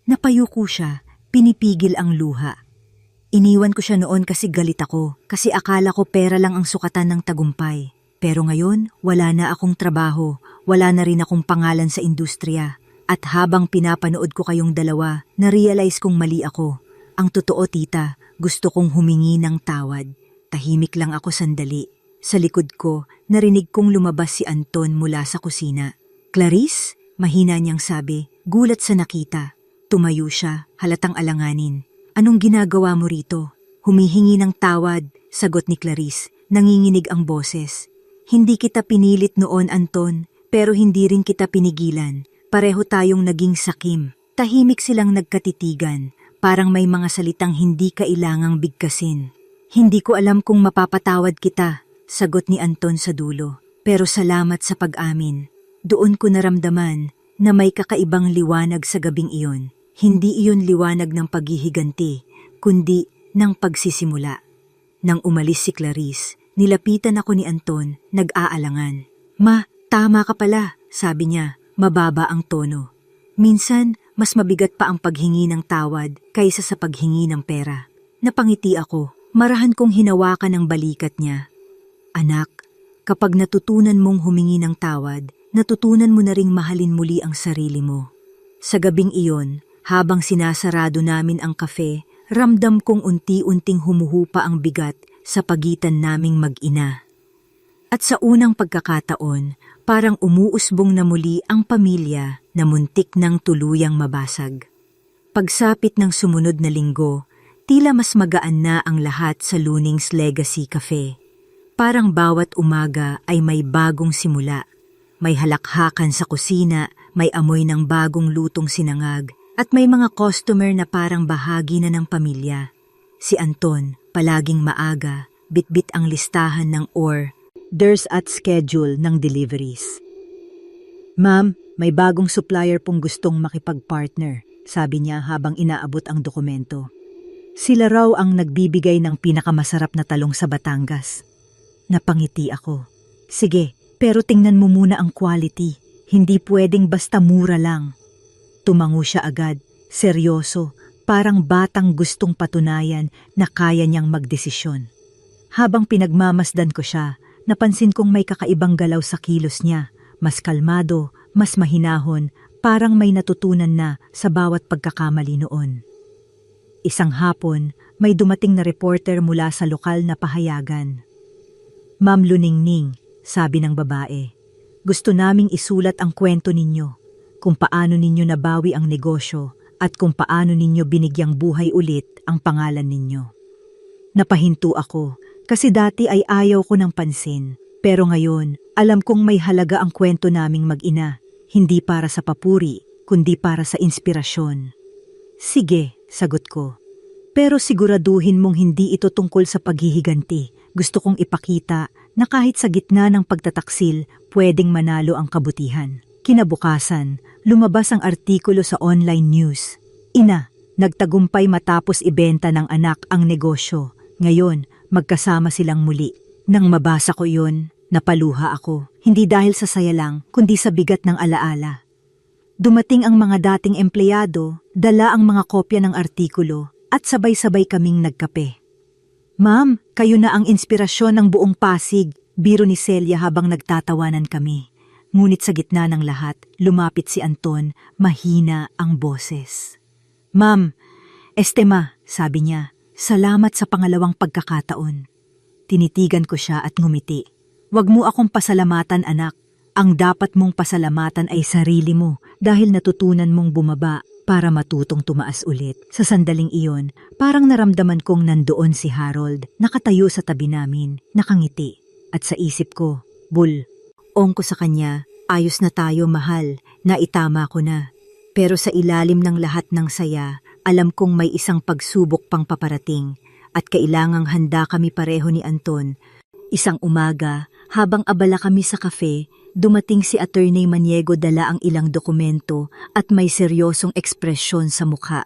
Napayuko siya, pinipigil ang luha. Iniwan ko siya noon kasi galit ako, kasi akala ko pera lang ang sukatan ng tagumpay. Pero ngayon, wala na akong trabaho, wala na rin akong pangalan sa industriya. At habang pinapanood ko kayong dalawa, na-realize kong mali ako. Ang totoo, tita, gusto kong humingi ng tawad. Tahimik lang ako sandali. Sa likod ko, narinig kong lumabas si Anton mula sa kusina. Clarice? Mahina niyang sabi, gulat sa nakita. Tumayo siya, halatang alanganin. Anong ginagawa mo rito? Humihingi ng tawad, sagot ni Clarice. Nanginginig ang boses. Hindi kita pinilit noon, Anton, pero hindi rin kita pinigilan. Pareho tayong naging sakim. Tahimik silang nagkatitigan, parang may mga salitang hindi kailangang bigkasin. Hindi ko alam kung mapapatawad kita, sagot ni Anton sa dulo. Pero salamat sa pag-amin. Doon ko naramdaman na may kakaibang liwanag sa gabing iyon. Hindi iyon liwanag ng paghihiganti, kundi ng pagsisimula. Nang umalis si Clarice, nilapitan ako ni Anton, nag-aalangan. Ma, tama ka pala, sabi niya. Mababa ang tono. Minsan, mas mabigat pa ang paghingi ng tawad kaysa sa paghingi ng pera. Napangiti ako, marahan kong hinawakan ang balikat niya. Anak, kapag natutunan mong humingi ng tawad, natutunan mo na ring mahalin muli ang sarili mo. Sa gabing iyon, habang sinasarado namin ang kafe, ramdam kong unti-unting humuhupa ang bigat sa pagitan naming mag-ina. At sa unang pagkakataon, parang umuusbong na muli ang pamilya na muntik ng tuluyang mabasag. Pagsapit ng sumunod na linggo, tila mas magaan na ang lahat sa Luning's Legacy Cafe. Parang bawat umaga ay may bagong simula. May halakhakan sa kusina, may amoy ng bagong lutong sinangag, at may mga customer na parang bahagi na ng pamilya. Si Anton, palaging maaga, bitbit ang listahan ng orders at schedule ng deliveries. Ma'am, may bagong supplier pong gustong makipag-partner, sabi niya habang inaabot ang dokumento. Sila raw ang nagbibigay ng pinakamasarap na talong sa Batangas. Napangiti ako. Sige, pero tingnan mo muna ang quality. Hindi pwedeng basta mura lang. Tumango siya agad, seryoso, parang batang gustong patunayan na kaya niyang magdesisyon. Habang pinagmamasdan ko siya, napansin kong may kakaibang galaw sa kilos niya, mas kalmado, mas mahinahon, parang may natutunan na sa bawat pagkakamali noon. Isang hapon, may dumating na reporter mula sa lokal na pahayagan. Ma'am Luningning, sabi ng babae, gusto naming isulat ang kwento ninyo, kung paano ninyo nabawi ang negosyo at kung paano ninyo binigyang buhay ulit ang pangalan ninyo. Napahinto ako. Kasi dati ay ayaw ko ng pansin. Pero ngayon, alam kong may halaga ang kwento naming mag-ina. Hindi para sa papuri, kundi para sa inspirasyon. Sige, sagot ko. Pero siguraduhin mong hindi ito tungkol sa paghihiganti. Gusto kong ipakita na kahit sa gitna ng pagtataksil, pwedeng manalo ang kabutihan. Kinabukasan, lumabas ang artikulo sa online news. Ina, nagtagumpay matapos ibenta ng anak ang negosyo. Ngayon, magkasama silang muli. Nang mabasa ko yun, napaluha ako. Hindi dahil sa saya lang, kundi sa bigat ng alaala. Dumating ang mga dating empleyado, dala ang mga kopya ng artikulo, at sabay-sabay kaming nagkape. Ma'am, kayo na ang inspirasyon ng buong Pasig, biro ni Celia habang nagtatawanan kami. Ngunit sa gitna ng lahat, lumapit si Anton, mahina ang boses. Ma'am, Estema, sabi niya, salamat sa pangalawang pagkakataon. Tinitigan ko siya at ngumiti. Huwag mo akong pasalamatan, anak. Ang dapat mong pasalamatan ay sarili mo dahil natutunan mong bumaba para matutong tumaas ulit. Sa sandaling iyon, parang naramdaman kong nandoon si Harold, nakatayo sa tabi namin, nakangiti. At sa isip ko, ong ko sa kanya, ayos na tayo mahal, naitama ko na. Pero sa ilalim ng lahat ng saya, alam kong may isang pagsubok pang paparating at kailangang handa kami pareho ni Anton. Isang umaga, habang abala kami sa kafe, dumating si Attorney Maniego dala ang ilang dokumento at may seryosong ekspresyon sa mukha.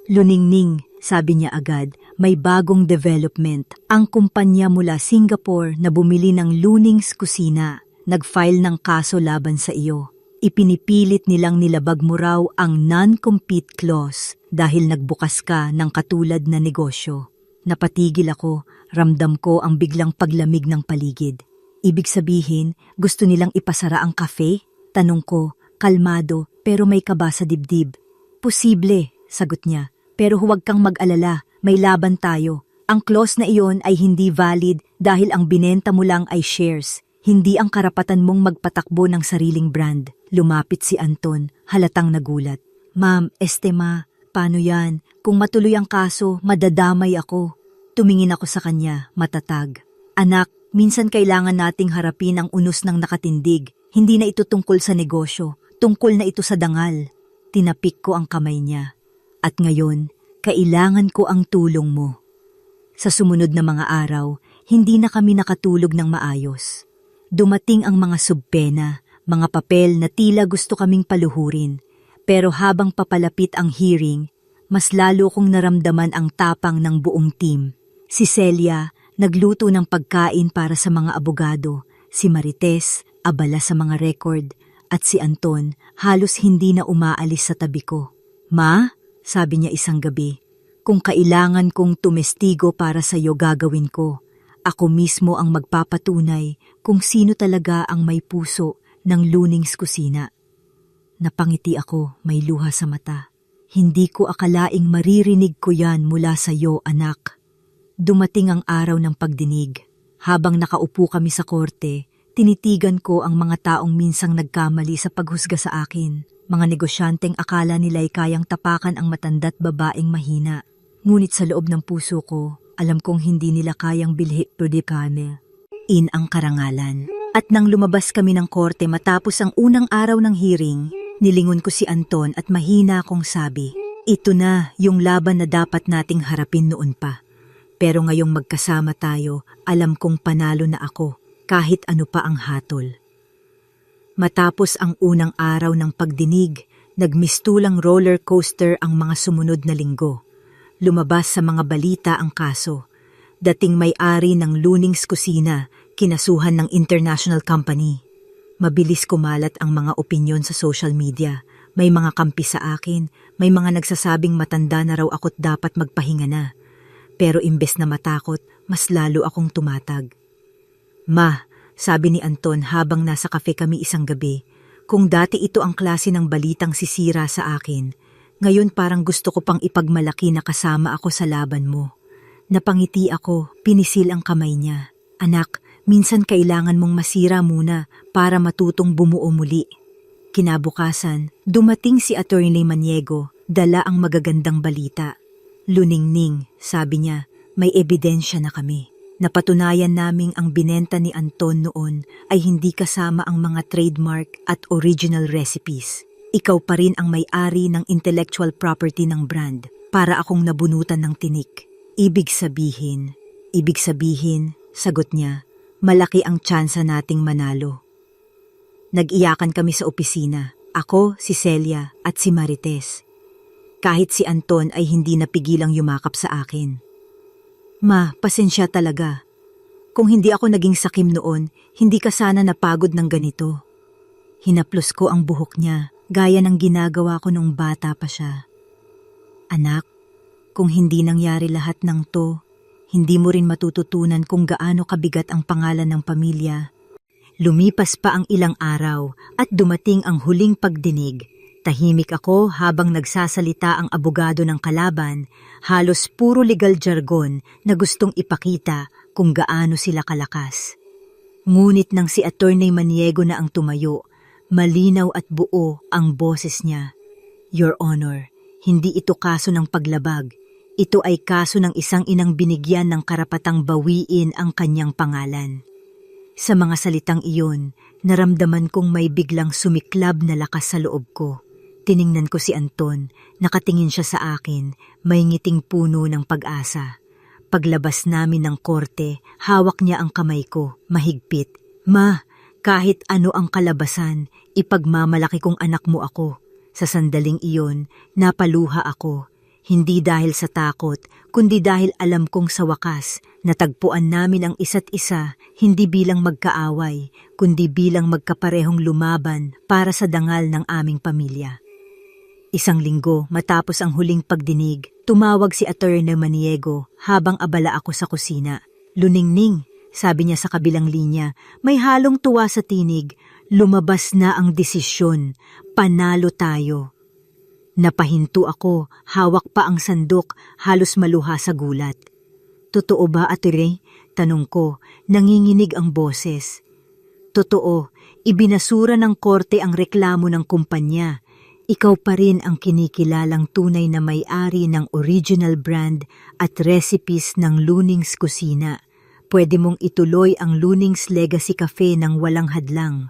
"Luningning," sabi niya agad, "may bagong development. Ang kumpanya mula Singapore na bumili ng Luning's Kusina, nag-file ng kaso laban sa iyo. Ipinipilit nilang nilabag mo raw ang non-compete clause dahil nagbukas ka ng katulad na negosyo." Napatigil ako, ramdam ko ang biglang paglamig ng paligid. Ibig sabihin, gusto nilang ipasara ang kafe? Tanong ko, kalmado pero may kaba sa dibdib. "Posible," sagot niya, "pero huwag kang mag-alala, may laban tayo. Ang clause na iyon ay hindi valid dahil ang binenta mo lang ay shares, hindi ang karapatan mong magpatakbo ng sariling brand." Lumapit si Anton, halatang nagulat. "Ma'am, paano yan? Kung matuloy ang kaso, madadamay ako." Tumingin ako sa kanya, matatag. "Anak, minsan kailangan nating harapin ang unos ng nakatindig. Hindi na ito tungkol sa negosyo, tungkol na ito sa dangal." Tinapik ko ang kamay niya. "At ngayon, kailangan ko ang tulong mo." Sa sumunod na mga araw, hindi na kami nakatulog ng maayos. Dumating ang mga subpena, mga papel na tila gusto kaming paluhurin. Pero habang papalapit ang hearing, mas lalo kong naramdaman ang tapang ng buong team. Si Celia, nagluto ng pagkain para sa mga abogado. Si Marites, abala sa mga record. At si Anton, halos hindi na umaalis sa tabi ko. "Ma," sabi niya isang gabi, "kung kailangan kong tumestigo para sa iyo gagawin ko. Ako mismo ang magpapatunay kung sino talaga ang may puso ng Luning's Kusina." Napangiti ako, may luha sa mata. "Hindi ko akalaing maririnig ko yan mula sa iyo, anak." Dumating ang araw ng pagdinig. Habang nakaupo kami sa korte, tinitigan ko ang mga taong minsang nagkamali sa paghusga sa akin. Mga negosyanteng akala nila'y kayang tapakan ang matanda't babaeng mahina. Ngunit sa loob ng puso ko, alam kong hindi nila kayang bilhi prodikame. Ang karangalan. At nang lumabas kami ng korte matapos ang unang araw ng hearing, nilingon ko si Anton at mahina akong sabi, "Ito na yung laban na dapat nating harapin noon pa. Pero ngayong magkasama tayo, alam kong panalo na ako, kahit ano pa ang hatol." Matapos ang unang araw ng pagdinig, nagmistulang roller coaster ang mga sumunod na linggo. Lumabas sa mga balita ang kaso. Dating may-ari ng Luning's Kusina, kinasuhan ng international company. Mabilis kumalat ang mga opinyon sa social media. May mga kampi sa akin, may mga nagsasabing matanda na raw ako't dapat magpahinga na. Pero imbes na matakot, mas lalo akong tumatag. "Ma," sabi ni Anton habang nasa kafe kami isang gabi, "kung dati ito ang klase ng balitang sisira sa akin, ngayon parang gusto ko pang ipagmalaki na kasama ako sa laban mo." Napangiti ako, pinisil ang kamay niya. "Anak, minsan kailangan mong masira muna para matutong bumuo muli." Kinabukasan, dumating si Attorney Maniego, dala ang magagandang balita. "Luningning," sabi niya, "may ebidensya na kami. Napatunayan naming ang binenta ni Anton noon ay hindi kasama ang mga trademark at original recipes. Ikaw pa rin ang may-ari ng intellectual property ng brand para akong nabunutan ng tinik. Ibig sabihin, sagot niya, malaki ang tsansa nating manalo." Nag-iyakan kami sa opisina, ako, si Celia at si Marites. Kahit si Anton ay hindi napigilang yumakap sa akin. "Ma, pasensya talaga. Kung hindi ako naging sakim noon, hindi ka sana napagod ng ganito." Hinaplos ko ang buhok niya, gaya ng ginagawa ko nung bata pa siya. "Anak, kung hindi nangyari lahat ng to, hindi mo rin matututunan kung gaano kabigat ang pangalan ng pamilya." Lumipas pa ang ilang araw at dumating ang huling pagdinig. Tahimik ako habang nagsasalita ang abogado ng kalaban, halos puro legal jargon na gustong ipakita kung gaano sila kalakas. Ngunit nang si Attorney Maniego na ang tumayo, malinaw at buo ang boses niya. Your Honor, hindi ito kaso ng paglabag. Ito ay kaso ng isang inang binigyan ng karapatang bawiin ang kanyang pangalan. Sa mga salitang iyon, naramdaman kong may biglang sumiklab na lakas sa loob ko. Tiningnan ko si Anton, nakatingin siya sa akin, may ngiting puno ng pag-asa. Paglabas namin ng korte, hawak niya ang kamay ko, mahigpit. Ma, kahit ano ang kalabasan, ipagmamalaki kong anak mo ako. Sa sandaling iyon, napaluha ako. Hindi dahil sa takot, kundi dahil alam kong sa wakas, natagpuan namin ang isa't isa, hindi bilang magkaaway, kundi bilang magkaparehong lumaban para sa dangal ng aming pamilya. Isang linggo matapos ang huling pagdinig, tumawag si Attorney Maniego habang abala ako sa kusina. Luningning, sabi niya sa kabilang linya, may halong tuwa sa tinig, lumabas na ang desisyon, panalo tayo. Napahinto ako, hawak pa ang sandok, halos maluha sa gulat. Totoo ba, Atty.? Tanong ko, nanginginig ang boses. Totoo, ibinasura ng korte ang reklamo ng kumpanya. Ikaw pa rin ang kinikilalang tunay na may-ari ng original brand at recipes ng Luning's Kusina. Pwede mong ituloy ang Luning's Legacy Cafe ng walang hadlang.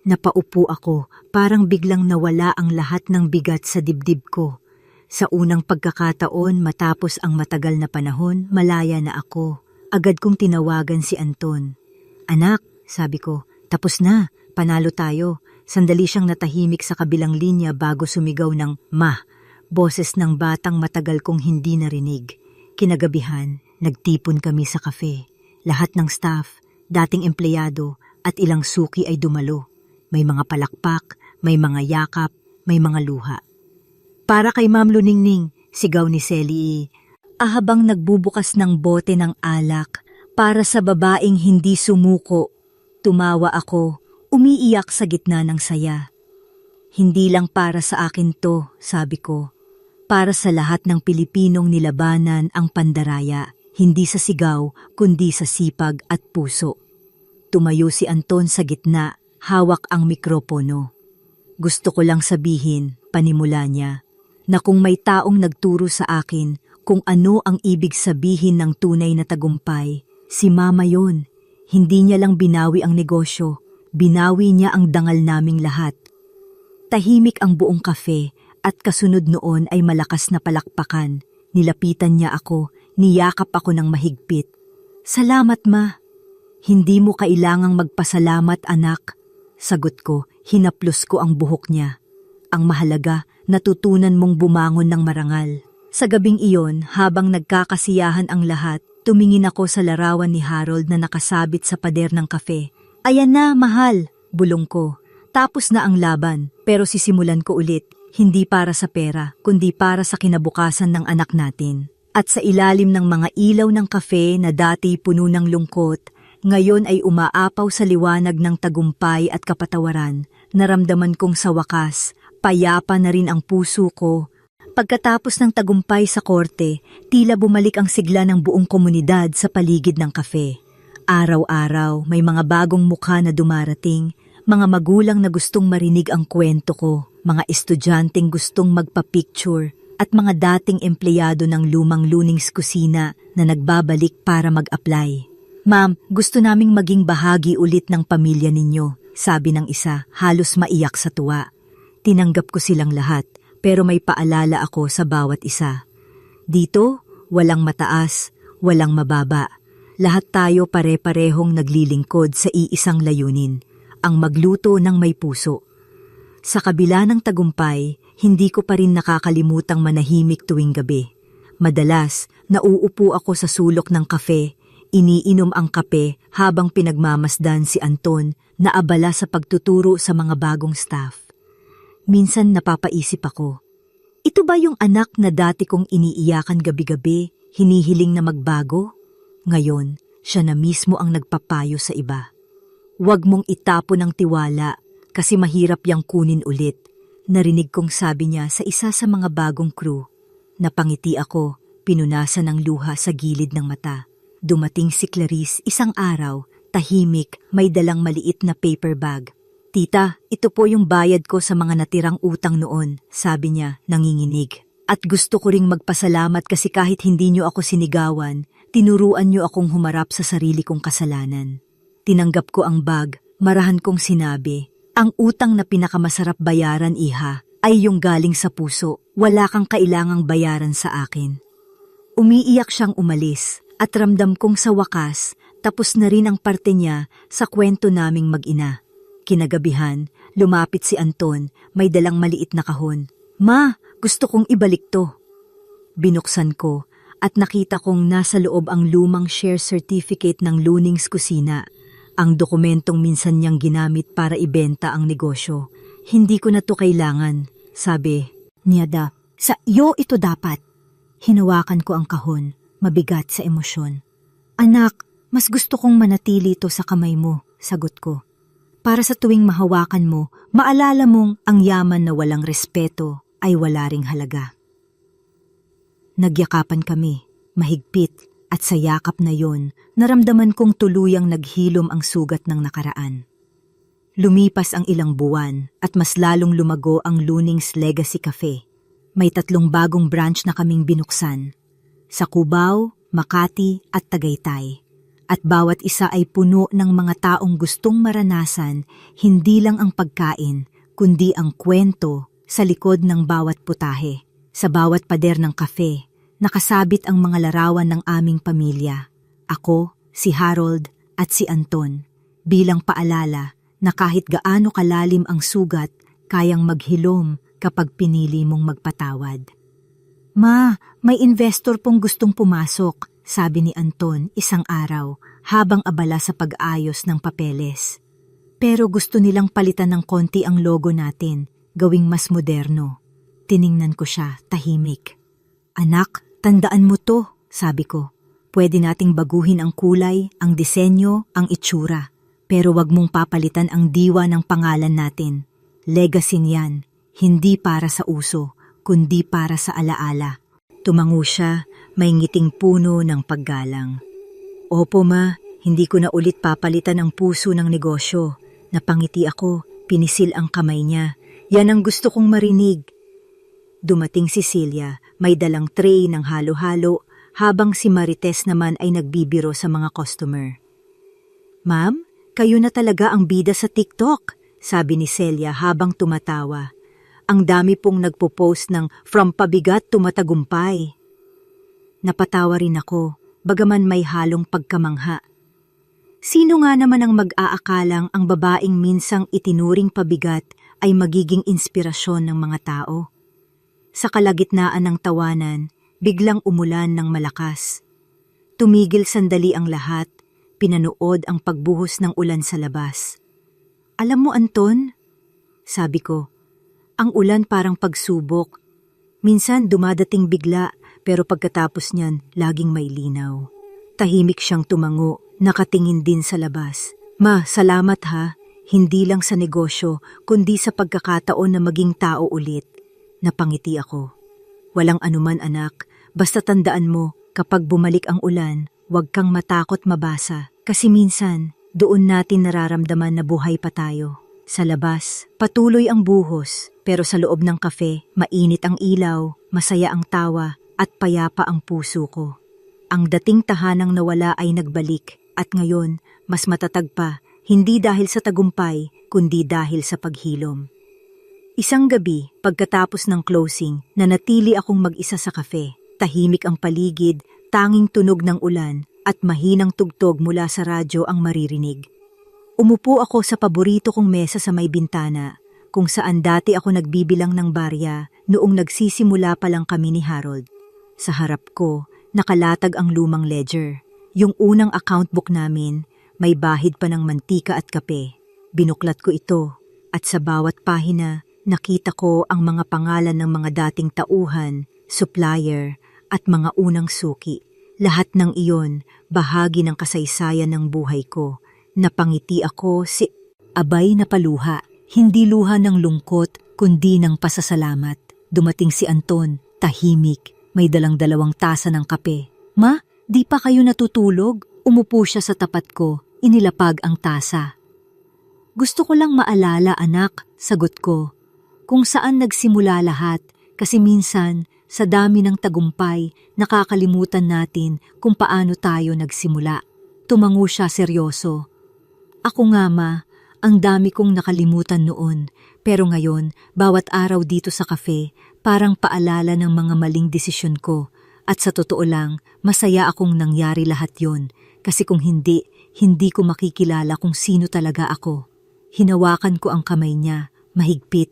Napaupo ako, parang biglang nawala ang lahat ng bigat sa dibdib ko. Sa unang pagkakataon matapos ang matagal na panahon, malaya na ako. Agad kong tinawagan si Anton. Anak, sabi ko, tapos na, panalo tayo. Sandali siyang natahimik sa kabilang linya bago sumigaw ng "Ma", boses ng batang matagal kong hindi narinig. Kinagabihan, nagtipon kami sa kafe. Lahat ng staff, dating empleyado at ilang suki ay dumalo. May mga palakpak, may mga yakap, may mga luha. Para kay Ma'am Luningning, sigaw ni Sally, habang nagbubukas ng bote ng alak para sa babaeng hindi sumuko. Tumawa ako. Umiiyak sa gitna ng saya. Hindi lang para sa akin to, sabi ko. Para sa lahat ng Pilipinong nilabanan ang pandaraya, hindi sa sigaw, kundi sa sipag at puso. Tumayo si Anton sa gitna, hawak ang mikropono. Gusto ko lang sabihin, panimula niya, na kung may taong nagturo sa akin kung ano ang ibig sabihin ng tunay na tagumpay, si Mama yon. Hindi niya lang binawi ang negosyo, binawi niya ang dangal naming lahat. Tahimik ang buong kafe at kasunod noon ay malakas na palakpakan. Nilapitan niya ako, niyakap ako ng mahigpit. Salamat, Ma. Hindi mo kailangang magpasalamat, anak. Sagot ko, hinaplos ko ang buhok niya. Ang mahalaga, natutunan mong bumangon ng marangal. Sa gabing iyon, habang nagkakasiyahan ang lahat, tumingin ako sa larawan ni Harold na nakasabit sa pader ng kafe. Ayan na, mahal, bulong ko. Tapos na ang laban, pero sisimulan ko ulit, hindi para sa pera, kundi para sa kinabukasan ng anak natin. At sa ilalim ng mga ilaw ng kafe na dati puno ng lungkot, ngayon ay umaapaw sa liwanag ng tagumpay at kapatawaran, naramdaman kong sa wakas, payapa na rin ang puso ko. Pagkatapos ng tagumpay sa korte, tila bumalik ang sigla ng buong komunidad sa paligid ng kafe. Araw-araw may mga bagong mukha na dumarating, mga magulang na gustong marinig ang kwento ko, mga estudyanteng gustong magpa-picture, at mga dating empleyado ng lumang Luning's Kusina na nagbabalik para mag-apply. Ma'am, gusto naming maging bahagi ulit ng pamilya ninyo, sabi ng isa, halos maiyak sa tuwa. Tinanggap ko silang lahat, pero may paalala ako sa bawat isa. Dito, walang mataas, walang mababa. Lahat tayo pare-parehong naglilingkod sa iisang layunin, ang magluto ng may puso. Sa kabila ng tagumpay, hindi ko pa rin nakakalimutang manahimik tuwing gabi. Madalas, nauupo ako sa sulok ng kafe, iniinom ang kape habang pinagmamasdan si Anton na abala sa pagtuturo sa mga bagong staff. Minsan napapaisip ako, ito ba yung anak na dati kong iniiyakan gabi-gabi, hinihiling na magbago? Ngayon, siya na mismo ang nagpapayo sa iba. Huwag mong itapon ang tiwala kasi mahirap yang kunin ulit. Narinig kong sabi niya sa isa sa mga bagong crew. Napangiti ako, pinunasan ng luha sa gilid ng mata. Dumating si Clarice isang araw, tahimik, may dalang maliit na paper bag. Tita, ito po yung bayad ko sa mga natirang utang noon, sabi niya, nanginginig. At gusto ko ring magpasalamat kasi kahit hindi niyo ako sinigawan, tinuruan niyo akong humarap sa sarili kong kasalanan. Tinanggap ko ang bag, marahan kong sinabi, ang utang na pinakamasarap bayaran, iha, ay yung galing sa puso. Wala kang kailangang bayaran sa akin. Umiiyak siyang umalis at ramdam kong sa wakas, tapos na rin ang parte niya sa kwento naming mag-ina. Kinagabihan, lumapit si Anton, may dalang maliit na kahon. Ma, gusto kong ibalik to. Binuksan ko at nakita kong nasa loob ang lumang share certificate ng Luning's Kusina, ang dokumentong minsan niyang ginamit para ibenta ang negosyo. Hindi ko na to kailangan, sabi niya. Sa iyo ito dapat. Hinawakan ko ang kahon, mabigat sa emosyon. Anak, mas gusto kong manatili ito sa kamay mo, sagot ko. Para sa tuwing mahawakan mo, maalala mong ang yaman na walang respeto ay wala ring halaga. Nagyakapan kami, mahigpit, at sa yakap na yon, naramdaman kong tuluyang naghilom ang sugat ng nakaraan. Lumipas ang ilang buwan at mas lalong lumago ang Luning's Legacy Cafe. May 3 bagong branch na kaming binuksan, sa Cubao, Makati at Tagaytay. At bawat isa ay puno ng mga taong gustong maranasan hindi lang ang pagkain, kundi ang kwento sa likod ng bawat putahe. Sa bawat pader ng kafe, nakasabit ang mga larawan ng aming pamilya. Ako, si Harold at si Anton, bilang paalala na kahit gaano kalalim ang sugat, kayang maghilom kapag pinili mong magpatawad. Ma, may investor pong gustong pumasok, sabi ni Anton isang araw habang abala sa pag-ayos ng papeles. Pero gusto nilang palitan ng konti ang logo natin, gawing mas moderno. Tiningnan ko siya, tahimik. Anak, tandaan mo to, sabi ko. Pwede nating baguhin ang kulay, ang disenyo, ang itsura. Pero wag mong papalitan ang diwa ng pangalan natin. Legacy niyan, hindi para sa uso, kundi para sa alaala. Tumango siya, may ngiting puno ng paggalang. Opo ma, hindi ko na ulit papalitan ang puso ng negosyo. Napangiti ako, pinisil ang kamay niya. Yan ang gusto kong marinig. Dumating si Celia, may dalang tray ng halo-halo, habang si Marites naman ay nagbibiro sa mga customer. Ma'am, kayo na talaga ang bida sa TikTok, sabi ni Celia habang tumatawa. Ang dami pong nagpo-post ng from pabigat to matagumpay. Napatawa rin ako, bagaman may halong pagkamangha. Sino nga naman ang mag-aakalang ang babaeng minsang itinuring pabigat ay magiging inspirasyon ng mga tao? Sa kalagitnaan ng tawanan, biglang umulan ng malakas. Tumigil sandali ang lahat, pinanood ang pagbuhos ng ulan sa labas. Alam mo Anton, sabi ko, ang ulan parang pagsubok. Minsan dumadating bigla, pero pagkatapos niyan, laging may linaw. Tahimik siyang tumango, nakatingin din sa labas. Ma, salamat ha. Hindi lang sa negosyo, kundi sa pagkakataon na maging tao ulit. Napangiti ako. Walang anuman anak, basta tandaan mo, kapag bumalik ang ulan, huwag kang matakot mabasa. Kasi minsan, doon natin nararamdaman na buhay pa tayo. Sa labas, patuloy ang buhos, pero sa loob ng kafe, mainit ang ilaw, masaya ang tawa, at payapa ang puso ko. Ang dating tahanang nawala ay nagbalik, at ngayon, mas matatag pa, hindi dahil sa tagumpay, kundi dahil sa paghilom. Isang gabi, pagkatapos ng closing, nanatili akong mag-isa sa kafe. Tahimik ang paligid, tanging tunog ng ulan, at mahinang tugtog mula sa radyo ang maririnig. Umupo ako sa paborito kong mesa sa may bintana, kung saan dati ako nagbibilang ng barya noong nagsisimula pa lang kami ni Harold. Sa harap ko, nakalatag ang lumang ledger. Yung unang account book namin, may bahid pa ng mantika at kape. Binuklat ko ito, at sa bawat pahina, nakita ko ang mga pangalan ng mga dating tauhan, supplier, at mga unang suki. Lahat ng iyon, bahagi ng kasaysayan ng buhay ko. Napangiti ako abay na paluha. Hindi luha ng lungkot, kundi ng pasasalamat. Dumating si Anton, tahimik, may dalang 2 tasa ng kape. Ma, di pa kayo natutulog? Umupo siya sa tapat ko, inilapag ang tasa. Gusto ko lang maalala, anak, sagot ko. Kung saan nagsimula lahat, kasi minsan, sa dami ng tagumpay, nakakalimutan natin kung paano tayo nagsimula. Tumango siya seryoso. Ako nga ma, ang dami kong nakalimutan noon, pero ngayon, bawat araw dito sa cafe, parang paalala ng mga maling desisyon ko. At sa totoo lang, masaya akong nangyari lahat yon, kasi kung hindi ko makikilala kung sino talaga ako. Hinawakan ko ang kamay niya, mahigpit.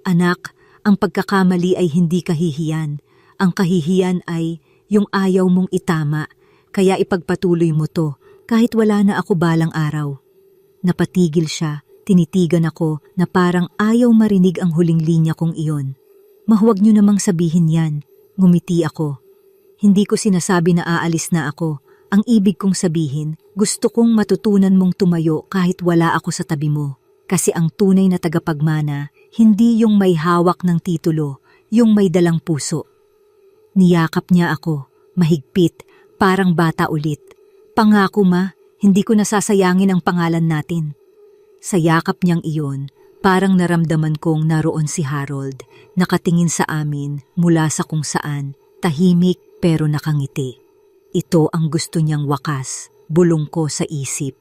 Anak, ang pagkakamali ay hindi kahihiyan. Ang kahihiyan ay yung ayaw mong itama, kaya ipagpatuloy mo to kahit wala na ako balang araw. Napatigil siya, tinitigan ako na parang ayaw marinig ang huling linya kong iyon. Mahuwag niyo namang sabihin yan, ngumiti ako. Hindi ko sinasabi na aalis na ako. Ang ibig kong sabihin, gusto kong matutunan mong tumayo kahit wala ako sa tabi mo. Kasi ang tunay na tagapagmana, hindi yung may hawak ng titulo, yung may dalang puso. Niyakap niya ako, mahigpit, parang bata ulit. Pangako ma, hindi ko nasasayangin ang pangalan natin. Sa yakap niyang iyon, parang naramdaman kong naroon si Harold, nakatingin sa amin mula sa kung saan, tahimik pero nakangiti. Ito ang gusto niyang wakas, bulong ko sa isip.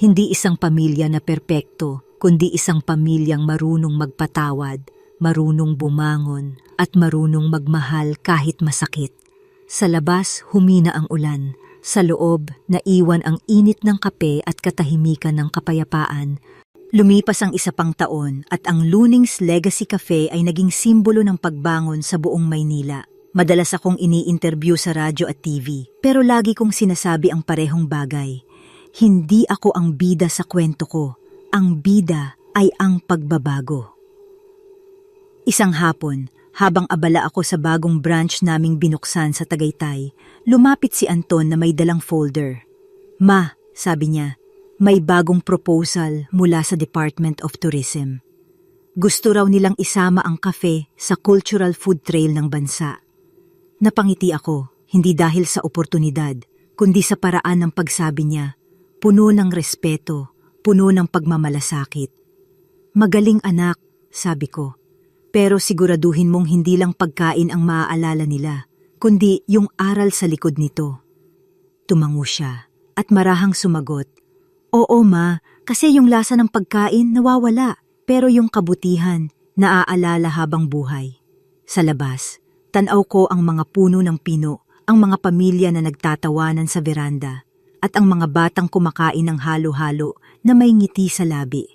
Hindi isang pamilya na perpekto, kundi isang pamilyang marunong magpatawad, marunong bumangon, at marunong magmahal kahit masakit. Sa labas, humina ang ulan. Sa loob, naiwan ang init ng kape at katahimikan ng kapayapaan. Lumipas ang isa pang taon at ang Luning's Legacy Cafe ay naging simbolo ng pagbangon sa buong Maynila. Madalas akong ini-interview sa radyo at TV, pero lagi kong sinasabi ang parehong bagay. Hindi ako ang bida sa kwento ko. Ang bida ay ang pagbabago. Isang hapon, habang abala ako sa bagong branch naming binuksan sa Tagaytay, lumapit si Anton na may dalang folder. Ma, sabi niya, may bagong proposal mula sa Department of Tourism. Gusto raw nilang isama ang cafe sa cultural food trail ng bansa. Napangiti ako, hindi dahil sa oportunidad, kundi sa paraan ng pagsabi niya, puno ng respeto, puno ng pagmamalasakit. Magaling anak, sabi ko. Pero siguraduhin mong hindi lang pagkain ang maaalala nila, kundi yung aral sa likod nito. Tumango siya at marahang sumagot, oo ma, kasi yung lasa ng pagkain nawawala, pero yung kabutihan naaalala habang buhay. Sa labas, tanaw ko ang mga puno ng pino, ang mga pamilya na nagtatawanan sa veranda, at ang mga batang kumakain ng halo-halo na may ngiti sa labi.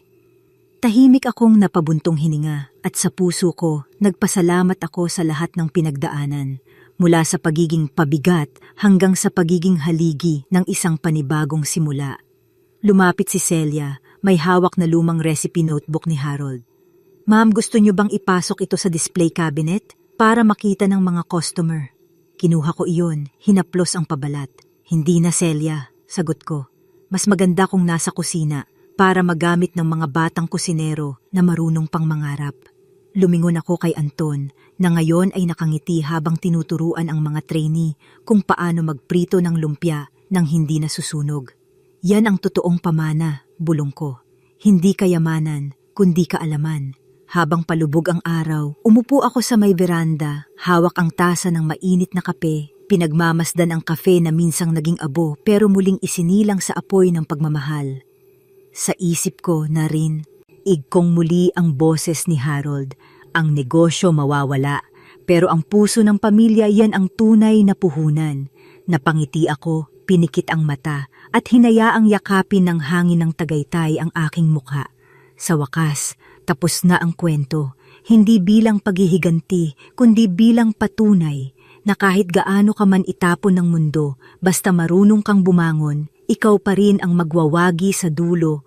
Tahimik akong napabuntong hininga at sa puso ko nagpasalamat ako sa lahat ng pinagdaanan, mula sa pagiging pabigat hanggang sa pagiging haligi ng isang panibagong simula. Lumapit si Celia, may hawak na lumang recipe notebook ni Harold. Ma'am, gusto niyo bang ipasok ito sa display cabinet para makita ng mga customer? Kinuha ko iyon, hinaplos ang pabalat. Hindi na Celia, sagot ko. Mas maganda kung nasa kusina, para magamit ng mga batang kusinero na marunong pang mangarap. Lumingon ako kay Anton na ngayon ay nakangiti habang tinuturuan ang mga trainee kung paano magprito ng lumpia nang hindi nasusunog. Yan ang totoong pamana, bulong ko. Hindi kayamanan, kundi kaalaman. Habang palubog ang araw, umupo ako sa may veranda, hawak ang tasa ng mainit na kape, pinagmamasdan ang kafe na minsang naging abo pero muling isinilang sa apoy ng pagmamahal. Sa isip ko na rin, igkong muli ang boses ni Harold. Ang negosyo mawawala, pero ang puso ng pamilya yan ang tunay na puhunan. Napangiti ako, pinikit ang mata, at hinayaang yakapin ng hangin ng Tagaytay ang aking mukha. Sa wakas, tapos na ang kwento, hindi bilang paghihiganti, kundi bilang patunay na kahit gaano ka man itapon ng mundo, basta marunong kang bumangon, ikaw pa rin ang magwawagi sa dulo